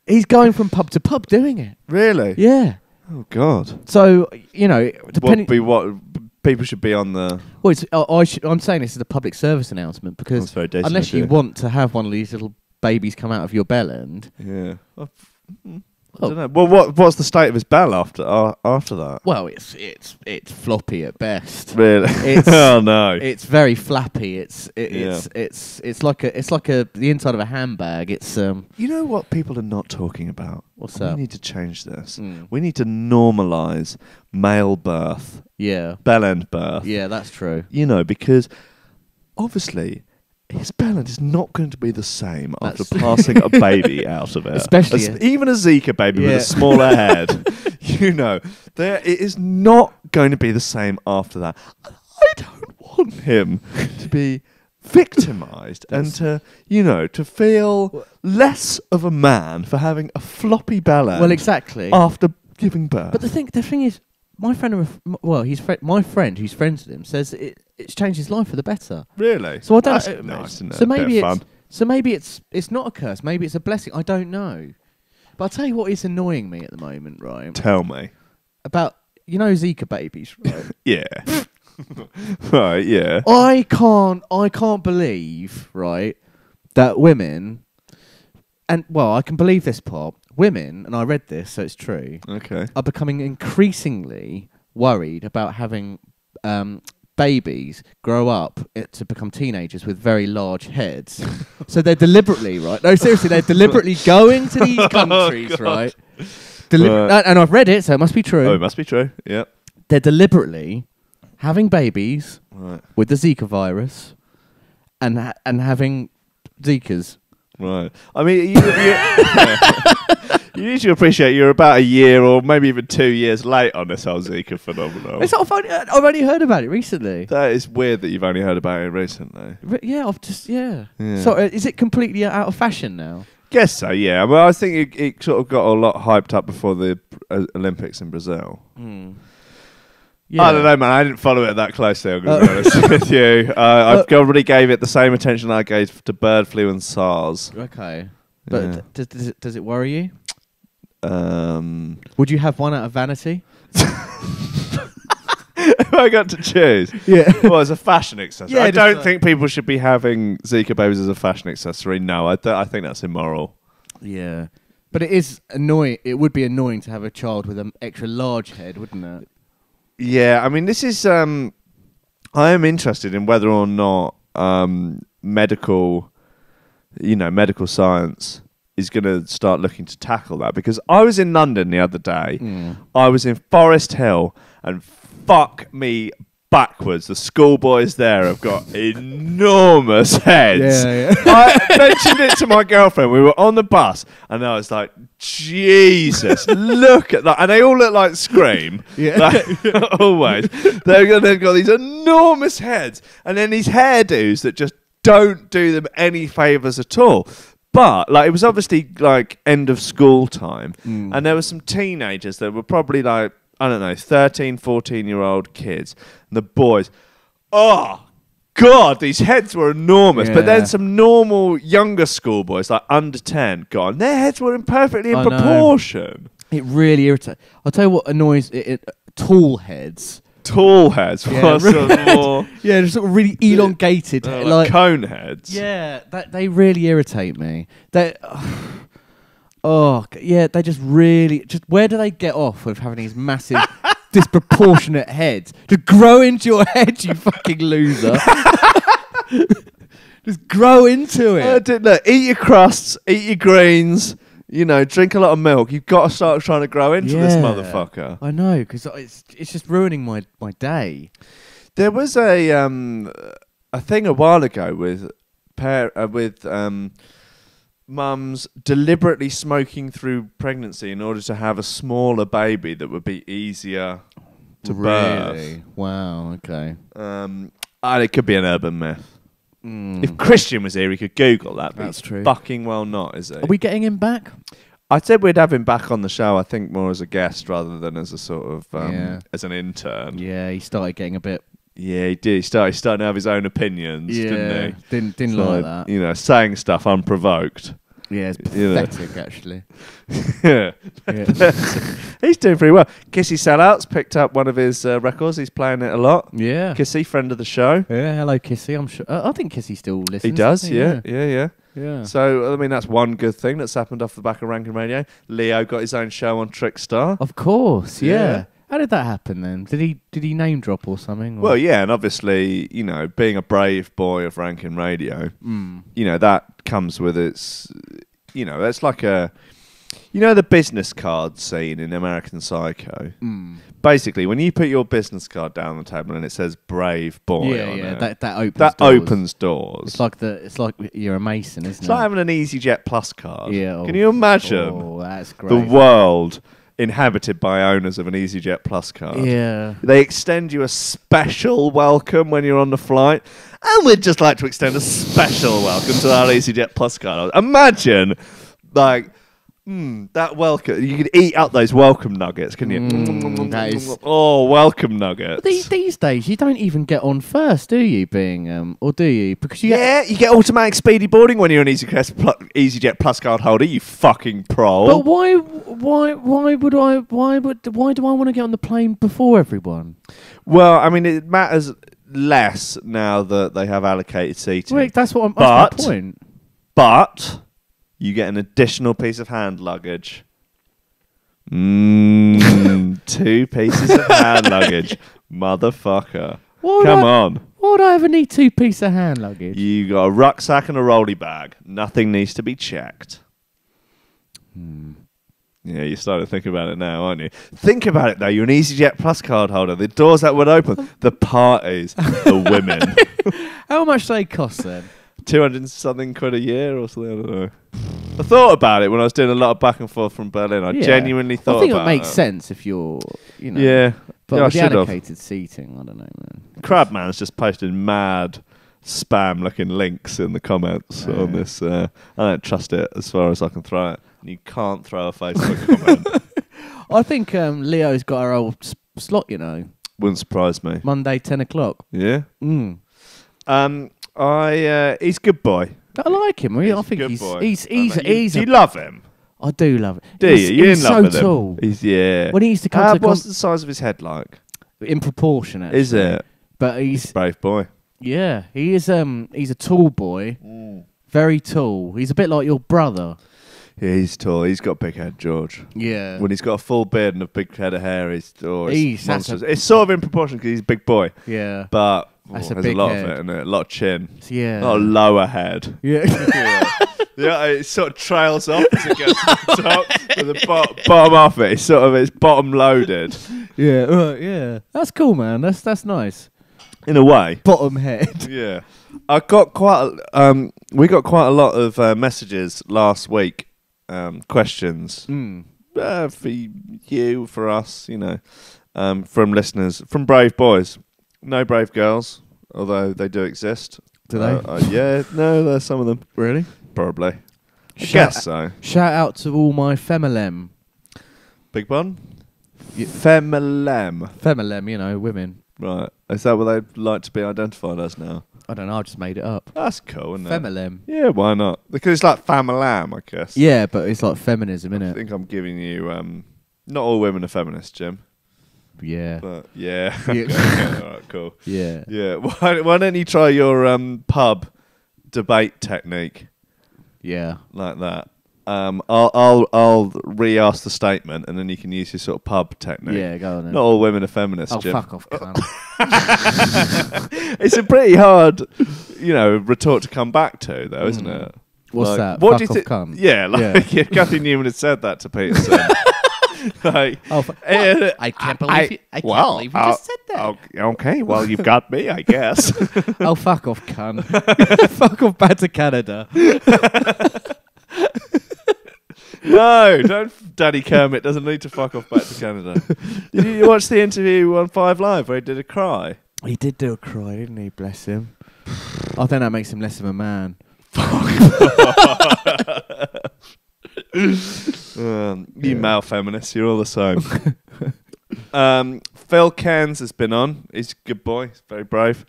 he's going from pub to pub doing it. Really? Yeah. Oh God. So depending what people should be on the. Well, I'm saying this is a public service announcement because unless you want to have one of these little babies come out of your bell end. Yeah. I don't know. Well, what's the state of his bell after that? Well, it's floppy at best. Really? Oh no! It's very flappy. It's like the inside of a handbag. It's You know what people are not talking about? What's that? We need to change this. We need to normalise male birth. Yeah. Bell end birth. Yeah, that's true. Because obviously his bell end is not going to be the same after passing a baby out of it. Especially even a Zika baby with a smaller head. It is not going to be the same after that. I don't want him to be victimised and to feel less of a man for having a floppy bell end. Well, exactly. After giving birth. But the thing is, my friend my friend who's friends with him says it's changed his life for the better. Really? So I don't. That's nice, isn't it? So maybe it's not a curse. Maybe it's a blessing. I don't know. But I'll tell you what is annoying me at the moment, right? Tell me. About Zika babies, right? Yeah. Right. Yeah. I can't believe, right, that women. And I can believe this part. women, and I read this, so it's true, are becoming increasingly worried about having babies grow up to become teenagers with very large heads. So they're deliberately, right? No, seriously, they're deliberately going to these countries, right? And I've read it, so it must be true. Oh, it must be true, yeah. They're deliberately having babies with the Zika virus and having Zikas. Right. I mean, you need to appreciate you're about a year or maybe even 2 years late on this whole Zika phenomenon. It's not funny. I've only heard about it recently. That is weird that you've only heard about it recently. Yeah, So is it completely out of fashion now? Guess so, yeah. Well, I think it sort of got a lot hyped up before the Olympics in Brazil. Yeah. I don't know, man. I didn't follow it that closely, I'm going to be honest with you. I probably gave it the same attention I gave to bird flu and SARS. Okay. But does it worry you? Would you have one out of vanity? If I got to choose? Yeah. Well, as a fashion accessory. Yeah, I don't think people should be having Zika babies as a fashion accessory. No, I think that's immoral. Yeah. But it is annoying. It would be annoying to have a child with an extra large head, wouldn't it? Yeah, I mean, this is... I am interested in whether or not medical science is going to start looking to tackle that. Because I was in London the other day. I was in Forest Hill, and fuck me backwards. The schoolboys there have got enormous heads. Yeah. I mentioned it to my girlfriend. We were on the bus, and I was like, Jesus, look at that. And they all look like Scream. Yeah. Like, always. They've got these enormous heads, and then these hairdos that just don't do them any favours at all. But like, it was obviously like end of school time, and there were some teenagers that were probably like, I don't know, 13, 14-year-old kids. And the boys, oh, God, these heads were enormous. Yeah. But then some normal younger schoolboys, like under 10, gone. Their heads were perfectly in proportion. It really irritates. I'll tell you what annoys it, tall heads. Tall heads? Yeah, sort of more... yeah, they're sort of really elongated. Like cone heads? Yeah, they really irritate me. Oh, yeah, they just really... where do they get off with having these massive, disproportionate heads? Just grow into your head, you fucking loser. Just grow into it. Look, eat your crusts, eat your greens, drink a lot of milk. You've got to start trying to grow into this motherfucker. I know, because it's just ruining my day. There was a thing a while ago with mums deliberately smoking through pregnancy in order to have a smaller baby that would be easier to birth. Wow, okay. It could be an urban myth. If Christian was here, he could Google that. That's true. Fucking well not, is it? Are we getting him back? I said we'd have him back on the show, I think more as a guest rather than as a sort of, as an intern. Yeah, he started getting a bit... Yeah, he did. He started to have his own opinions, didn't he? Didn't like that. Saying stuff unprovoked. Yeah, it's pathetic, actually. Yeah. He's doing pretty well. Kissy Sellouts picked up one of his records. He's playing it a lot. Yeah. Kissy, friend of the show. Yeah, hello, Kissy. I'm sure. I think Kissy still listens. He does, yeah. So, I mean, that's one good thing that's happened off the back of Rankin Radio. Leo got his own show on Trickstar. Of course, yeah. How did that happen then? Did he name drop or something? Or? Well, yeah, and obviously, being a brave boy of Rankin Radio, that comes with its, it's like a, the business card scene in American Psycho. Basically, when you put your business card down on the table and it says "brave boy" on it, that opens doors. It's like you're a Mason, isn't it? It's like having an EasyJet Plus card. Yeah. Can you imagine? Oh, that's great. The world inhabited by owners of an EasyJet Plus card. Yeah. They extend you a special welcome when you're on the flight. And we'd just like to extend a special welcome to our EasyJet Plus card. Imagine, that welcome. You could eat up those welcome nuggets, couldn't you? That is... Oh, welcome nuggets. These days, you don't even get on first, do you? Or do you? Because you get automatic speedy boarding when you're an EasyJet Plus card holder. You fucking pro. But why do I want to get on the plane before everyone? Well, I mean, it matters less now that they have allocated seating. Wait, that's my point. But you get an additional piece of hand luggage. 2 pieces of hand luggage. Motherfucker. Come on. Why would I ever need 2 pieces of hand luggage? You got a rucksack and a rolly bag. Nothing needs to be checked. Yeah, you're starting to think about it now, aren't you? Think about it, though. You're an EasyJet Plus card holder. The doors that would open. The parties. The women. How much do they cost, then? 200-something quid a year or something. I don't know. I thought about it when I was doing a lot of back and forth from Berlin. I genuinely thought about it. I think it makes sense if you're, Yeah. But with the allocated seating, I don't know, man. Crabman's just posted mad spam-looking links in the comments on this. I don't trust it as far as I can throw it. You can't throw a Facebook comment. I think Leo's got our old slot, Wouldn't surprise me. Monday, 10 o'clock. Yeah? He's a good boy. I like him. I think he's Do you love him? I do love it. Do you? You're in love with him. Tall. He's When he used to come to what's the size of his head like? In proportion, actually. Is it? But he's a brave boy. Yeah, he is. He's a tall boy. Very tall. He's a bit like your brother. Yeah, he's tall. He's got a big head, George. Yeah. When he's got a full beard and a big head of hair, he's monstrous. It's sort of in proportion because he's a big boy. Yeah. But there's a lot of it, and a lot of chin. Yeah. A lot of lower head. Yeah. Yeah, it sort of trails off as it gets to the top. With the bottom off it, it's bottom loaded. Yeah. Yeah. That's cool, man. That's nice. In a way. Bottom head. Yeah. We got quite a lot of messages last week. Questions for you, for us, from listeners, from brave boys. No brave girls, although they do exist. Do they? Yeah, no, there's some of them. Really? Probably. I guess so. Shout out to all my femilem. Big one? Femilem. Femilem, women. Right. Is that what they'd like to be identified as now? I don't know, I just made it up. That's cool, isn't it? Femilem. Yeah, why not? Because it's like familam, I guess. Yeah, but it's like feminism, isn't it? I think I'm giving you... not all women are feminists, Jim. Yeah. But, yeah. Yeah. All right, cool. Yeah. Yeah. Why don't you try your pub debate technique? Yeah. Like that. I'll re-ask the statement, and then you can use your sort of pub technique. Yeah, go on then. Not all women are feminists, Jim. Fuck off, cunt. It's a pretty hard, retort to come back to, though, isn't it? What's that? What fuck off, cunt? Yeah, Kathy Newman had said that to Peterson. I can't believe you just said that. Okay, well, you've got me, I guess. Oh, fuck off, cunt. Fuck off back to Canada. No, don't. Daddy Kermit doesn't need to fuck off back to Canada. Did you watch the interview on 5 Live where he did a cry? He did do a cry, didn't he? Bless him. I think that makes him less of a man. You male feminists, you're all the same. Phil Cairns has been on. He's a good boy. He's very brave.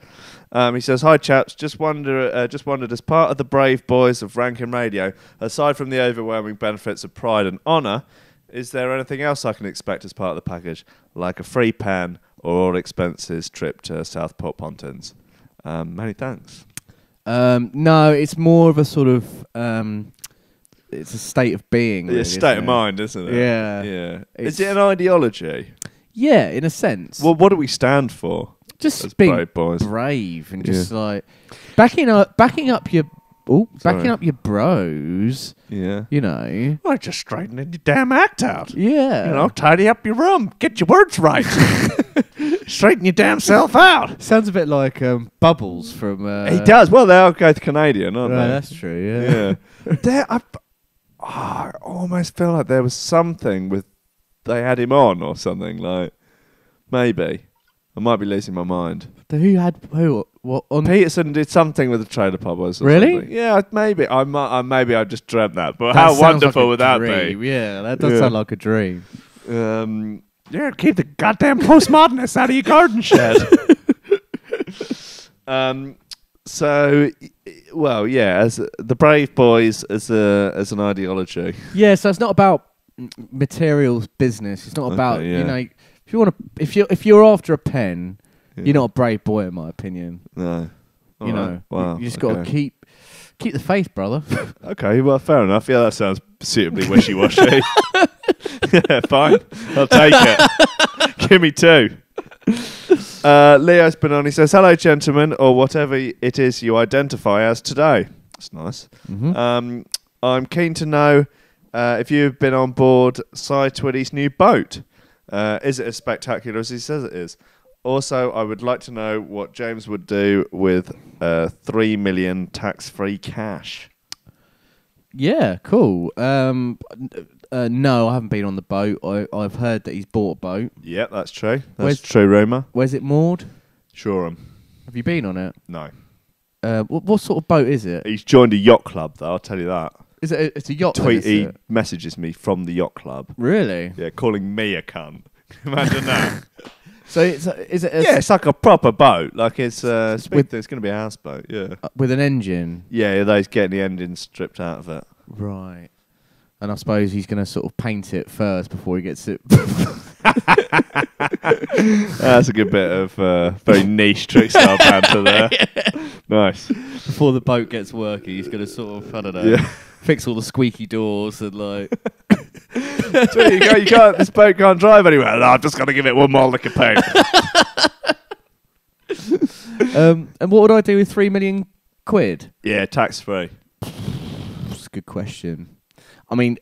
He says, "Hi chaps, just wondered as part of the brave boys of Rankin Radio, aside from the overwhelming benefits of pride and honour, is there anything else I can expect as part of the package, like a free pan or all expenses trip to Southport Pontins? Many thanks." No, it's more of a sort of it's a state of being. Really, it's a state of mind, isn't it? Yeah. Yeah. Is it an ideology? Yeah, in a sense. Well, what do we stand for? Just being brave boys. Brave and just like backing up your bros. Yeah. Well, just straightening your damn act out. Yeah. Tidy up your room. Get your words right. Straighten your damn self out. Sounds a bit like Bubbles from... He does. Well, they are both Canadian, aren't they? That's true, yeah. I almost feel like there was something with... They had him on or something, like... Maybe. I might be losing my mind. What on? Peterson did something with the trailer pub or something. Really? Yeah, maybe. Maybe I just dreamt that. But how wonderful would that be? Yeah, that does sound like a dream. Keep the goddamn postmodernists out of your garden shed. As the Brave Boys as an ideology. Yeah, so it's not about materials business. It's not about if you're after a pen, you're not a brave boy in my opinion. No. You just got to Keep the faith, brother. Okay, well, fair enough. Yeah, that sounds suitably wishy-washy. Yeah, fine. I'll take it. Give me 2. Leo Spinoni says, hello, gentlemen, or whatever it is you identify as today. That's nice. Mm-hmm. I'm keen to know if you've been on board Cy Twiddy's new boat. Is it as spectacular as he says it is? Also, I would like to know what James would do with 3 million tax-free cash. Yeah, cool. No, I haven't been on the boat. I've heard that he's bought a boat. Yeah, that's true. That's true rumour. Where's it moored? Shoreham. Have you been on it? No. What sort of boat is it? He's joined a yacht club, though, I'll tell you that. Is it? It's a yacht. He messages me from the yacht club. Really? Yeah, calling me a cunt. Imagine that. So is it? Yeah, it's like a proper boat. Like it's it's going to be a houseboat. Yeah. With an engine. Yeah, they're getting the engine stripped out of it. Right. And I suppose he's going to sort of paint it first before he gets it. That's a good bit of very niche trick-style banter there. Nice. Before the boat gets working, he's going to sort of, I don't know, fix all the squeaky doors and like... So you can't, this boat can't drive anywhere. No, I'm just going to give it one more lick of paint. And what would I do with 3 million quid? Yeah, tax-free. That's a good question. I mean,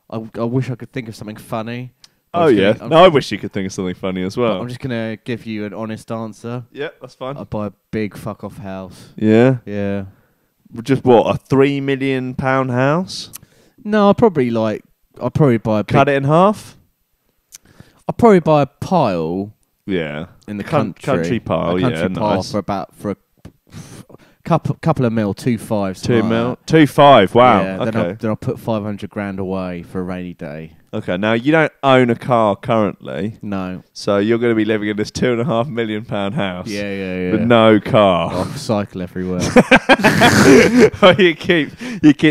I wish I could think of something funny. Oh, yeah. I wish you could think of something funny as well. I'm just going to give you an honest answer. Yeah, that's fine. I'd buy a big fuck-off house. Yeah? Yeah. Just what, a £3 million house? No, I'd probably buy a Cut it in half? I'd probably buy a pile. Yeah. In the country. Country pile, yeah. Country pile nice. for a couple of mil, 2.5. 2 mil? 2.5, wow. Yeah, okay. Then I'll put 500 grand away for a rainy day. Okay, now you don't own a car currently. No. So you're going to be living in this £2.5 million house. Yeah. With no car. I'll cycle everywhere. Oh, you keep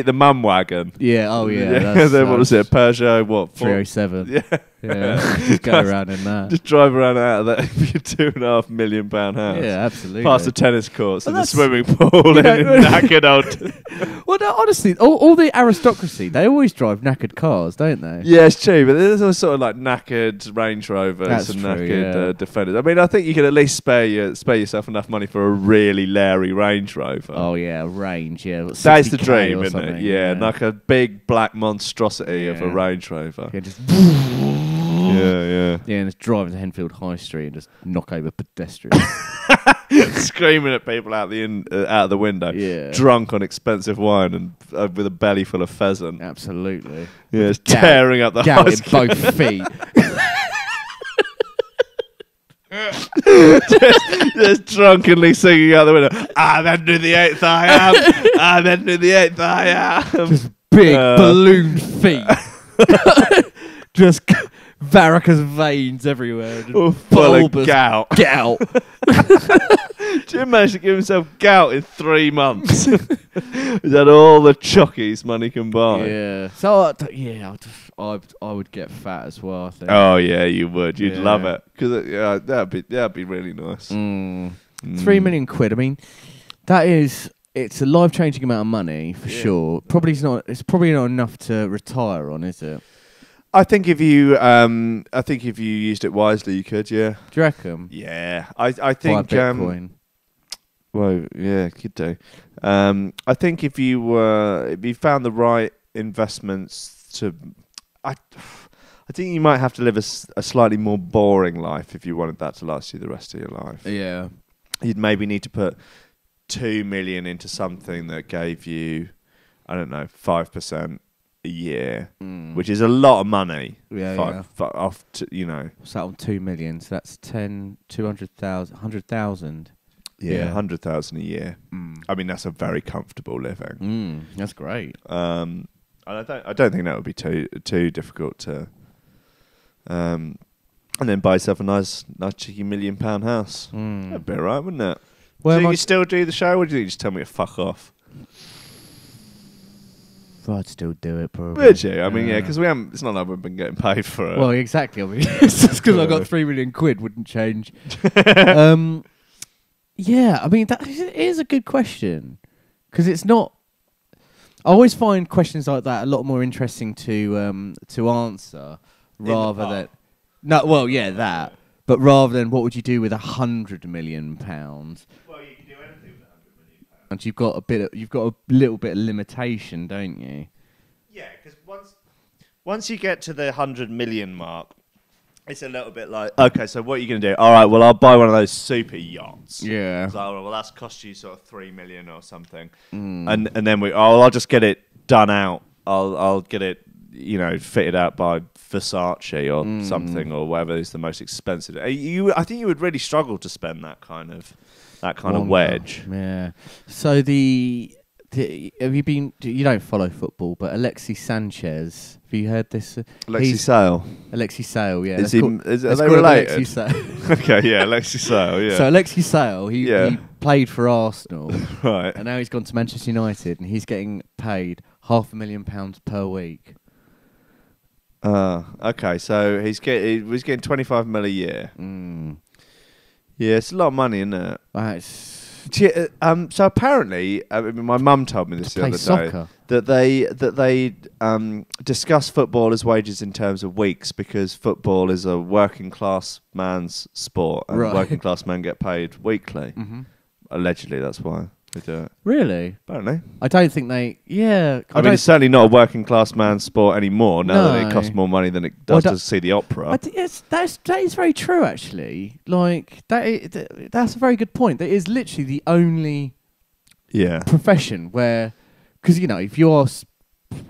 the mum wagon. Yeah, oh yeah. Then what was it? Peugeot, what? 307. Yeah. Just go around in that. Just drive around out of that your £2.5 million house. Yeah, absolutely. Past the tennis courts and the swimming pool and knackered old. Well, no, honestly, all the aristocracy, they always drive knackered cars, don't they? Yeah, it's true, but there's all sort of like knackered Range Rovers and knackered Defenders. I mean, I think you could at least spare yourself enough money for a really Larry Range Rover. Oh yeah, Range, yeah. That's the dream, isn't it? Yeah, like a big black monstrosity of a Range Rover. Yeah, just yeah, and just driving to Henfield High Street and just knock over pedestrians. Screaming at people out the window. Yeah. Drunk on expensive wine and with a belly full of pheasant. Absolutely. Yeah, it's tearing up the high in both feet. just drunkenly singing out the window. Then do the 8th I am. Then do the 8th I am. Just big balloon feet. Just varicose veins everywhere. Full of gout. Gout. Jim managed to give himself gout in 3 months. Is that all the chockies money can buy? Yeah. So I would get fat as well, I think. Oh yeah, you would. You'd love it because that'd be really nice. 3 million quid. I mean, it's a life-changing amount of money for sure. It's probably not enough to retire on, is it? I think if you used it wisely, you could. Yeah. Do you reckon? Yeah. I think. Buy Bitcoin. Well, yeah, could do. I think if you found the right investments I think you might have to live a slightly more boring life if you wanted that to last you the rest of your life. Yeah. You'd maybe need to put 2 million into something that gave you, I don't know, 5% a year, which is a lot of money. Yeah, What's that on 2 million? So that's 200,000, 100,000. Yeah, 100,000 a year. I mean, that's a very comfortable living. That's great. And I don't think that would be too difficult to. And then buy yourself a nice cheeky £1 million house. That'd be alright, wouldn't it? Well, do you still do the show, or do you think you just tell me to fuck off? I'd still do it, probably. Would you? I mean, yeah, because it's not like we've been getting paid for it. Well, exactly. I mean, it's just because I got 3 million quid wouldn't change. Yeah, I mean, that is a good question. because it's not. I always find questions like that a lot more interesting to answer rather than that. But rather than what would you do with £100 million? Well, you can do anything with £100 million. And you've got a little bit of limitation, don't you? Yeah, because once you get to the 100 million mark, it's a little bit like, okay, so what are you going to do? All right, well, I'll buy one of those super yachts. Yeah. So, well, that's cost you sort of 3 million or something. And then I'll just get it done out. I'll get it, fitted out by Versace or something, or whatever is the most expensive. I think you would really struggle to spend that kind of wedge. Yeah. So have you been? You don't follow football, but Alexis Sanchez. Have you heard this? Alexis Sale. Alexis Sale. Yeah. Are they related? Alexis Sale. Okay. Yeah. Alexis Sale. Yeah. So Alexis Sale, he played for Arsenal, right? And now he's gone to Manchester United, and he's getting paid £500,000 per week. Okay. So he's getting 25 mil a year. Yeah, it's a lot of money, isn't it? So apparently, my mum told me this the other day that they discuss footballers' wages in terms of weeks because football is a working class man's sport, and working class men get paid weekly. Allegedly, that's why they do it. Really? Apparently. I don't think they. Yeah. I mean, it's certainly not a working class man's sport anymore. Now that it costs more money than it does to see the opera. That is very true, actually. Like that's a very good point. That is literally the only profession where, because if you ask,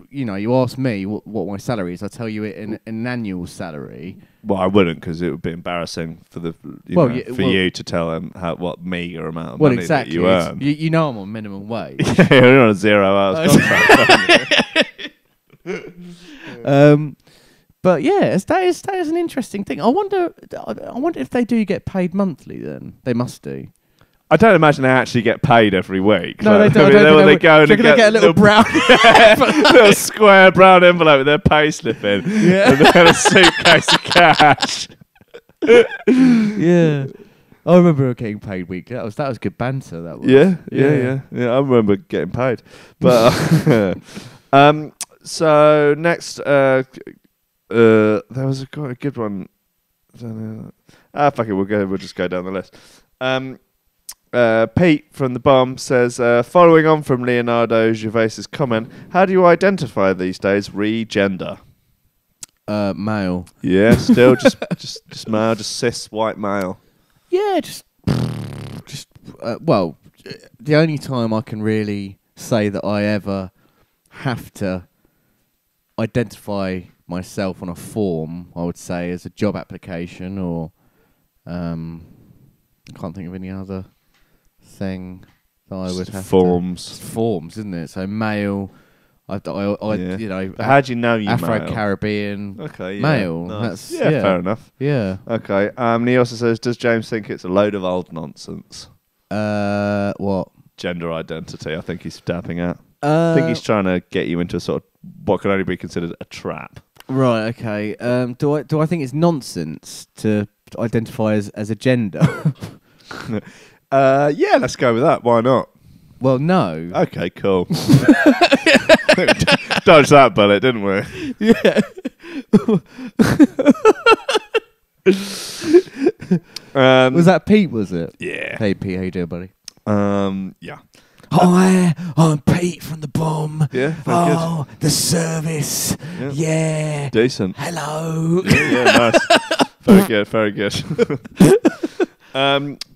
you ask me what my salary is, I tell you it in an annual salary. Well, I wouldn't, because it would be embarrassing for you to tell them what meager amount of money that you earn. You know I'm on minimum wage. You're on a 0 hours contract. But yeah, that is an interesting thing. I wonder if they do get paid monthly. Then they must do. I don't imagine they actually get paid every week. No, they don't. They go and get a little brown, little square brown envelope with their pay slip in, and then a suitcase of cash. Yeah, I remember getting paid weekly. That was good banter. That was. Yeah. I remember getting paid. But so next, there was a good one. Fuck it, we'll just go down the list. Pete from the Bomb says, following on from Leonardo Gervais's comment, how do you identify these days? Re-gender. Male. Yeah, still just male, just cis white male. Yeah, well, the only time I can really say that I ever have to identify myself on a form, I would say, as a job application, or I can't think of any other thing that I would have. Forms, isn't it? So male. How do you know you Afro-Caribbean? Okay, male. Nice. That's fair enough. Yeah. Okay. He also says, does James think it's a load of old nonsense? What? Gender identity. I think he's dabbing at. I think he's trying to get you into a sort of what can only be considered a trap. Right. Okay. Do I think it's nonsense to identify as a gender? Yeah, let's go with that. Why not? Well, no. Okay, cool. Dodged that bullet, didn't we? Yeah. Was that Pete, was it? Yeah. Hey, Pete, how you doing, buddy? Yeah. Hi, I'm Pete from the Bomb. Yeah, good. The service. Yeah. Decent. Hello. Yeah, nice. Very good.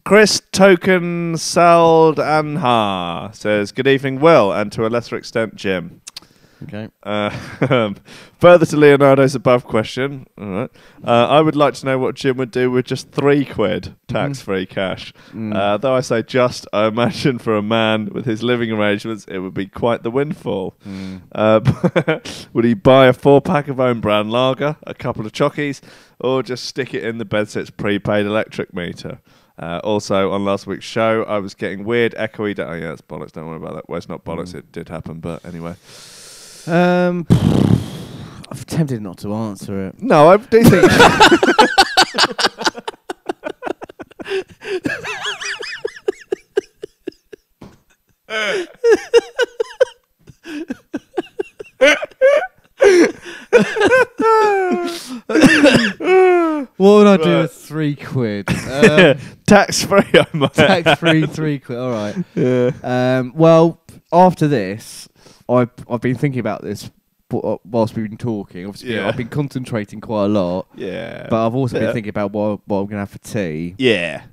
Chris Token Saldanha says, good evening, Will, and to a lesser extent, Jim. Okay. Further to Leonardo's above question, all right. I would like to know what Jim would do with just £3 tax-free cash. Though I say just, I imagine for a man with his living arrangements, it would be quite the windfall. Would he buy a 4-pack of own brand lager, a couple of chockies, or just stick it in the bedsitt's prepaid electric meter? Also, on last week's show, I was getting weird, echoey... Oh, yeah, that's bollocks. Don't worry about that. Well, it's not bollocks. It did happen, but anyway. I'm tempted not to answer it. No, I do think... What would I do with £3? Tax free, I might. Tax free, £3. All right. Yeah. Well, after this, I've been thinking about this whilst we've been talking. Obviously, I've been concentrating quite a lot. Yeah. But I've also been thinking about what I'm going to have for tea. Yeah.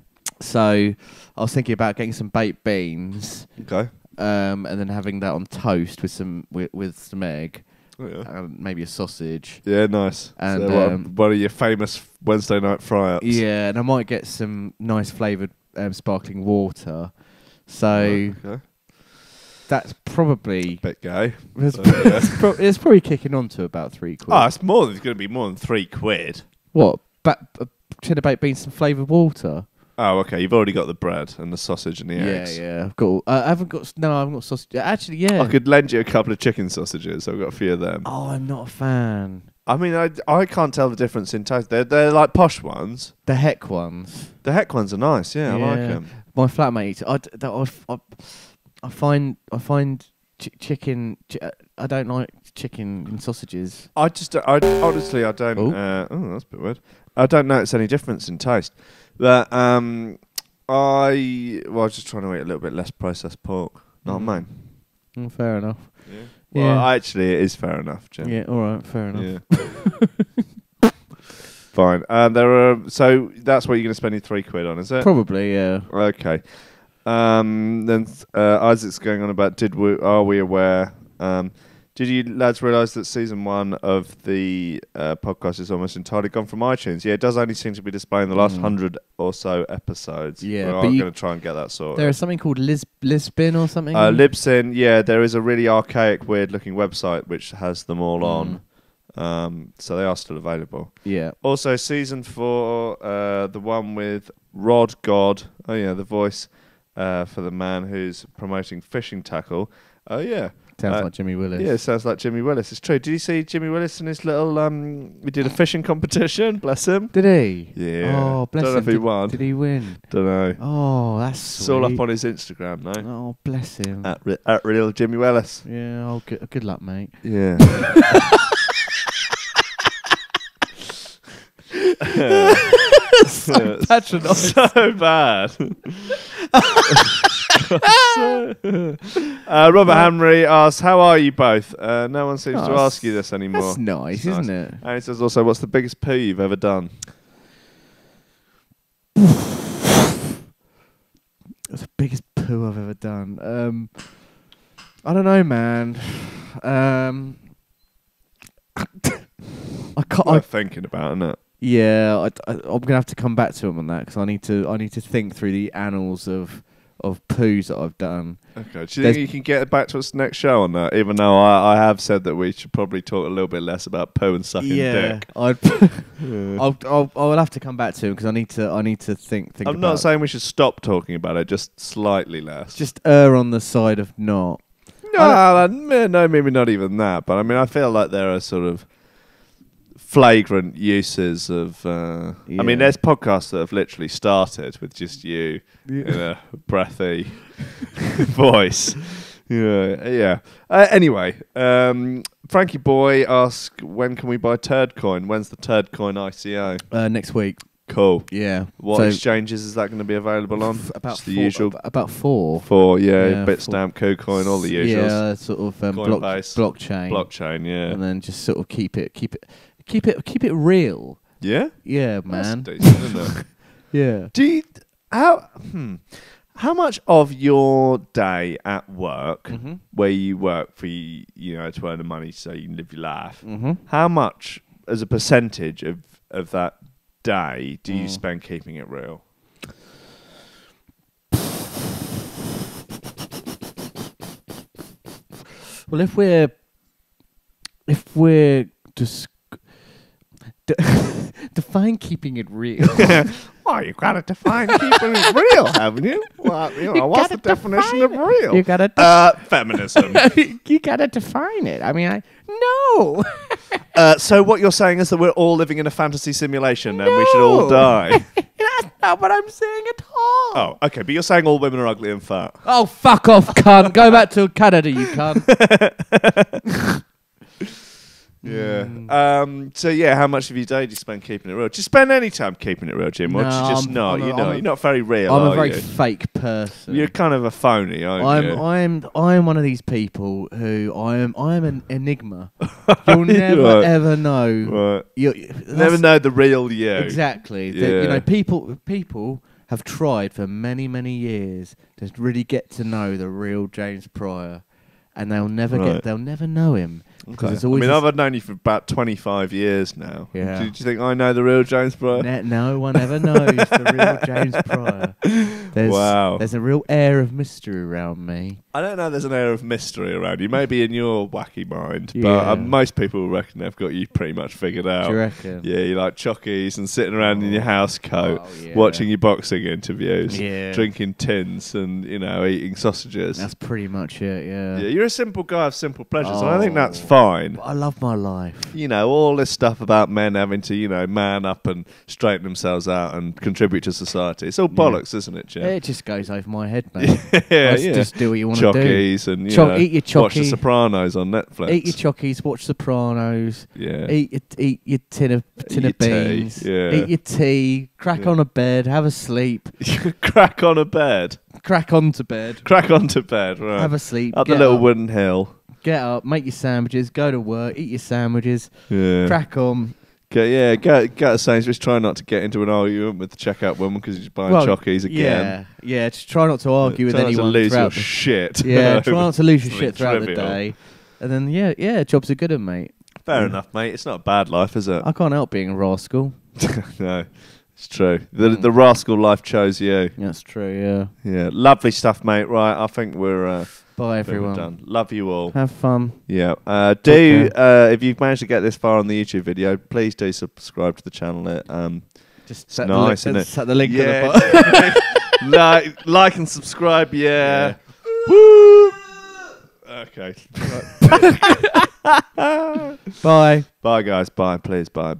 So I was thinking about getting some baked beans. Okay. And then having that on toast with some egg. Oh, yeah. Maybe a sausage. Yeah, nice. And so one of your famous Wednesday night fry-ups. Yeah, and I might get some nice flavoured sparkling water. So that's probably bit gay. It's probably kicking on to about £3. Oh, it's going to be more than £3. What? Cheddar baked beans and flavoured water. Oh, okay. You've already got the bread and the sausage and the eggs. Yeah. I've got. I haven't got sausage. Actually, yeah. I could lend you a couple of chicken sausages. I've got a few of them. Oh, I'm not a fan. I mean, I can't tell the difference in taste. They're like posh ones. The heck ones. The heck ones are nice. Yeah, I like them. My flatmate eats it. I find chicken. I don't like chicken and sausages. Honestly, I don't. Oh, that's a bit weird. I don't notice any difference in taste. But I was just trying to eat a little bit less processed pork. Not mine. Fair enough. Yeah. Well, actually, it is fair enough, Jim. Yeah. All right. Fair enough. Yeah. Fine. So that's what you're going to spend your £3 on, is it? Probably. Yeah. Okay. Then Isaac's going on about are we aware? Did you lads realise that season 1 of the podcast is almost entirely gone from iTunes? Yeah, it does only seem to be displaying the last 100 or so episodes. Yeah, but I'm going to try and get that sorted. There is something called Libsyn or something? Libsyn, yeah, there is a really archaic, weird-looking website which has them all on. So they are still available. Yeah. Also, season 4, the one with Rod God. Oh, yeah, the voice for the man who's promoting fishing tackle. Oh, yeah. Sounds like Jimmy Willis. Yeah, sounds like Jimmy Willis. It's true. Did you see Jimmy Willis in his little... we did a fishing competition, bless him. Did he? Yeah. Oh, bless him. Don't know if he won. Did he win? Don't know. Oh, that's sweet. It's all up on his Instagram, though. Oh, bless him. At real Jimmy Willis. Yeah, good luck, mate. Yeah. So patronising. So bad. Robert Hamry asks, how are you both? No one seems to ask you this anymore. That's nice, isn't it? And he says also, what's the biggest poo you've ever done? That's the biggest poo I've ever done. I don't know, man. I'm thinking about, isn't it? Yeah, I'm gonna have to come back to him on that because I need to think through the annals of poos that I've done. Okay. Do you think you can get back to us next show on that? Even though I have said that we should probably talk a little bit less about poo and sucking dick. I'll have to come back to him because I need to think. I'm not saying we should stop talking about it, just slightly less. Just err on the side of not. No, maybe not even that. But I mean, I feel like there are sort of flagrant uses of... I mean, there's podcasts that have literally started with just you in a breathy voice. Yeah. Anyway, Frankie Boy asks, when can we buy Turd Coin? When's the Turd Coin ICO? Next week. Cool. Yeah. What exchanges is that going to be be on? About the usual. About 4. 4, yeah. Bitstamp, KuCoin, all the usuals. Yeah, sort of blockchain. Blockchain, yeah. And then just sort of keep it real. Yeah. Yeah, man. That's decent, isn't it? Yeah. How much of your day at work, where you work for to earn the money so you can live your life, how much as a percentage of that day do you spend keeping it real? Well, if we're just define keeping it real. Well, you gotta define keeping it real, haven't you? Well, what's the definition of real? You gotta feminism. You gotta define it. I mean, no. So what you're saying is that we're all living in a fantasy simulation and we should all die. That's not what I'm saying at all. Oh, okay, but you're saying all women are ugly and fat. Oh, fuck off, cunt. Go back to Canada, you cunt. Yeah. So yeah, how much of your day do you spend keeping it real? Do you spend any time keeping it real, Jim? Or do you just not? You're not very real. I'm a very fake person. You're kind of a phony, aren't you? I'm one of these people who I am an enigma. You'll never ever know. Right. You never know the real you. Exactly. Yeah. People have tried for many, many years to really get to know the real James Pryor, and they'll never know him. Okay. I've known you for about 25 years now. Yeah. Do you think I know the real James Pryor? No one ever knows the real James Pryor. There's a real air of mystery around me. I don't know there's an air of mystery around you. Maybe in your wacky mind, but most people reckon they've got you pretty much figured out. Do you reckon? Yeah, you like chockies and sitting around in your house coat, watching your boxing interviews, drinking tins and, eating sausages. That's pretty much it, yeah. Yeah, you're a simple guy of simple pleasures, and I think that's fine. I love my life. All this stuff about men having to, man up and straighten themselves out and contribute to society. It's all bollocks, isn't it, Jim? It just goes over my head, mate. Just do what you want to do. Chockies and, eat your chockies. Watch The Sopranos on Netflix. Eat your chockies, watch Sopranos. Yeah. Eat your tin of beans. Yeah. Eat your tea. Crack on a bed. Have a sleep. Crack on a bed. Crack onto bed. Crack onto bed, right. Have a sleep. Up the little wooden hill. Get up, make your sandwiches, go to work, eat your sandwiches, crack on. Go to Sainsbury's, try not to get into an argument with the checkout woman because you're buying chockies again. Yeah, just try not to argue with anyone. Try not to lose your shit. Yeah, try not to lose your shit throughout the day. And then, jobs are good, mate. Fair enough, mate. It's not a bad life, is it? I can't help being a rascal. No. It's true. The rascal life chose you. That's true, yeah. Yeah, lovely stuff, mate. Right, I think we're... Bye, everyone. Done. Love you all. Have fun. Yeah. If you've managed to get this far on the YouTube video, please do subscribe to the channel. Just set nice, isn't it? Set the link at the bottom. like and subscribe, yeah. Woo! Okay. Bye. Bye, guys. Bye, please. Bye.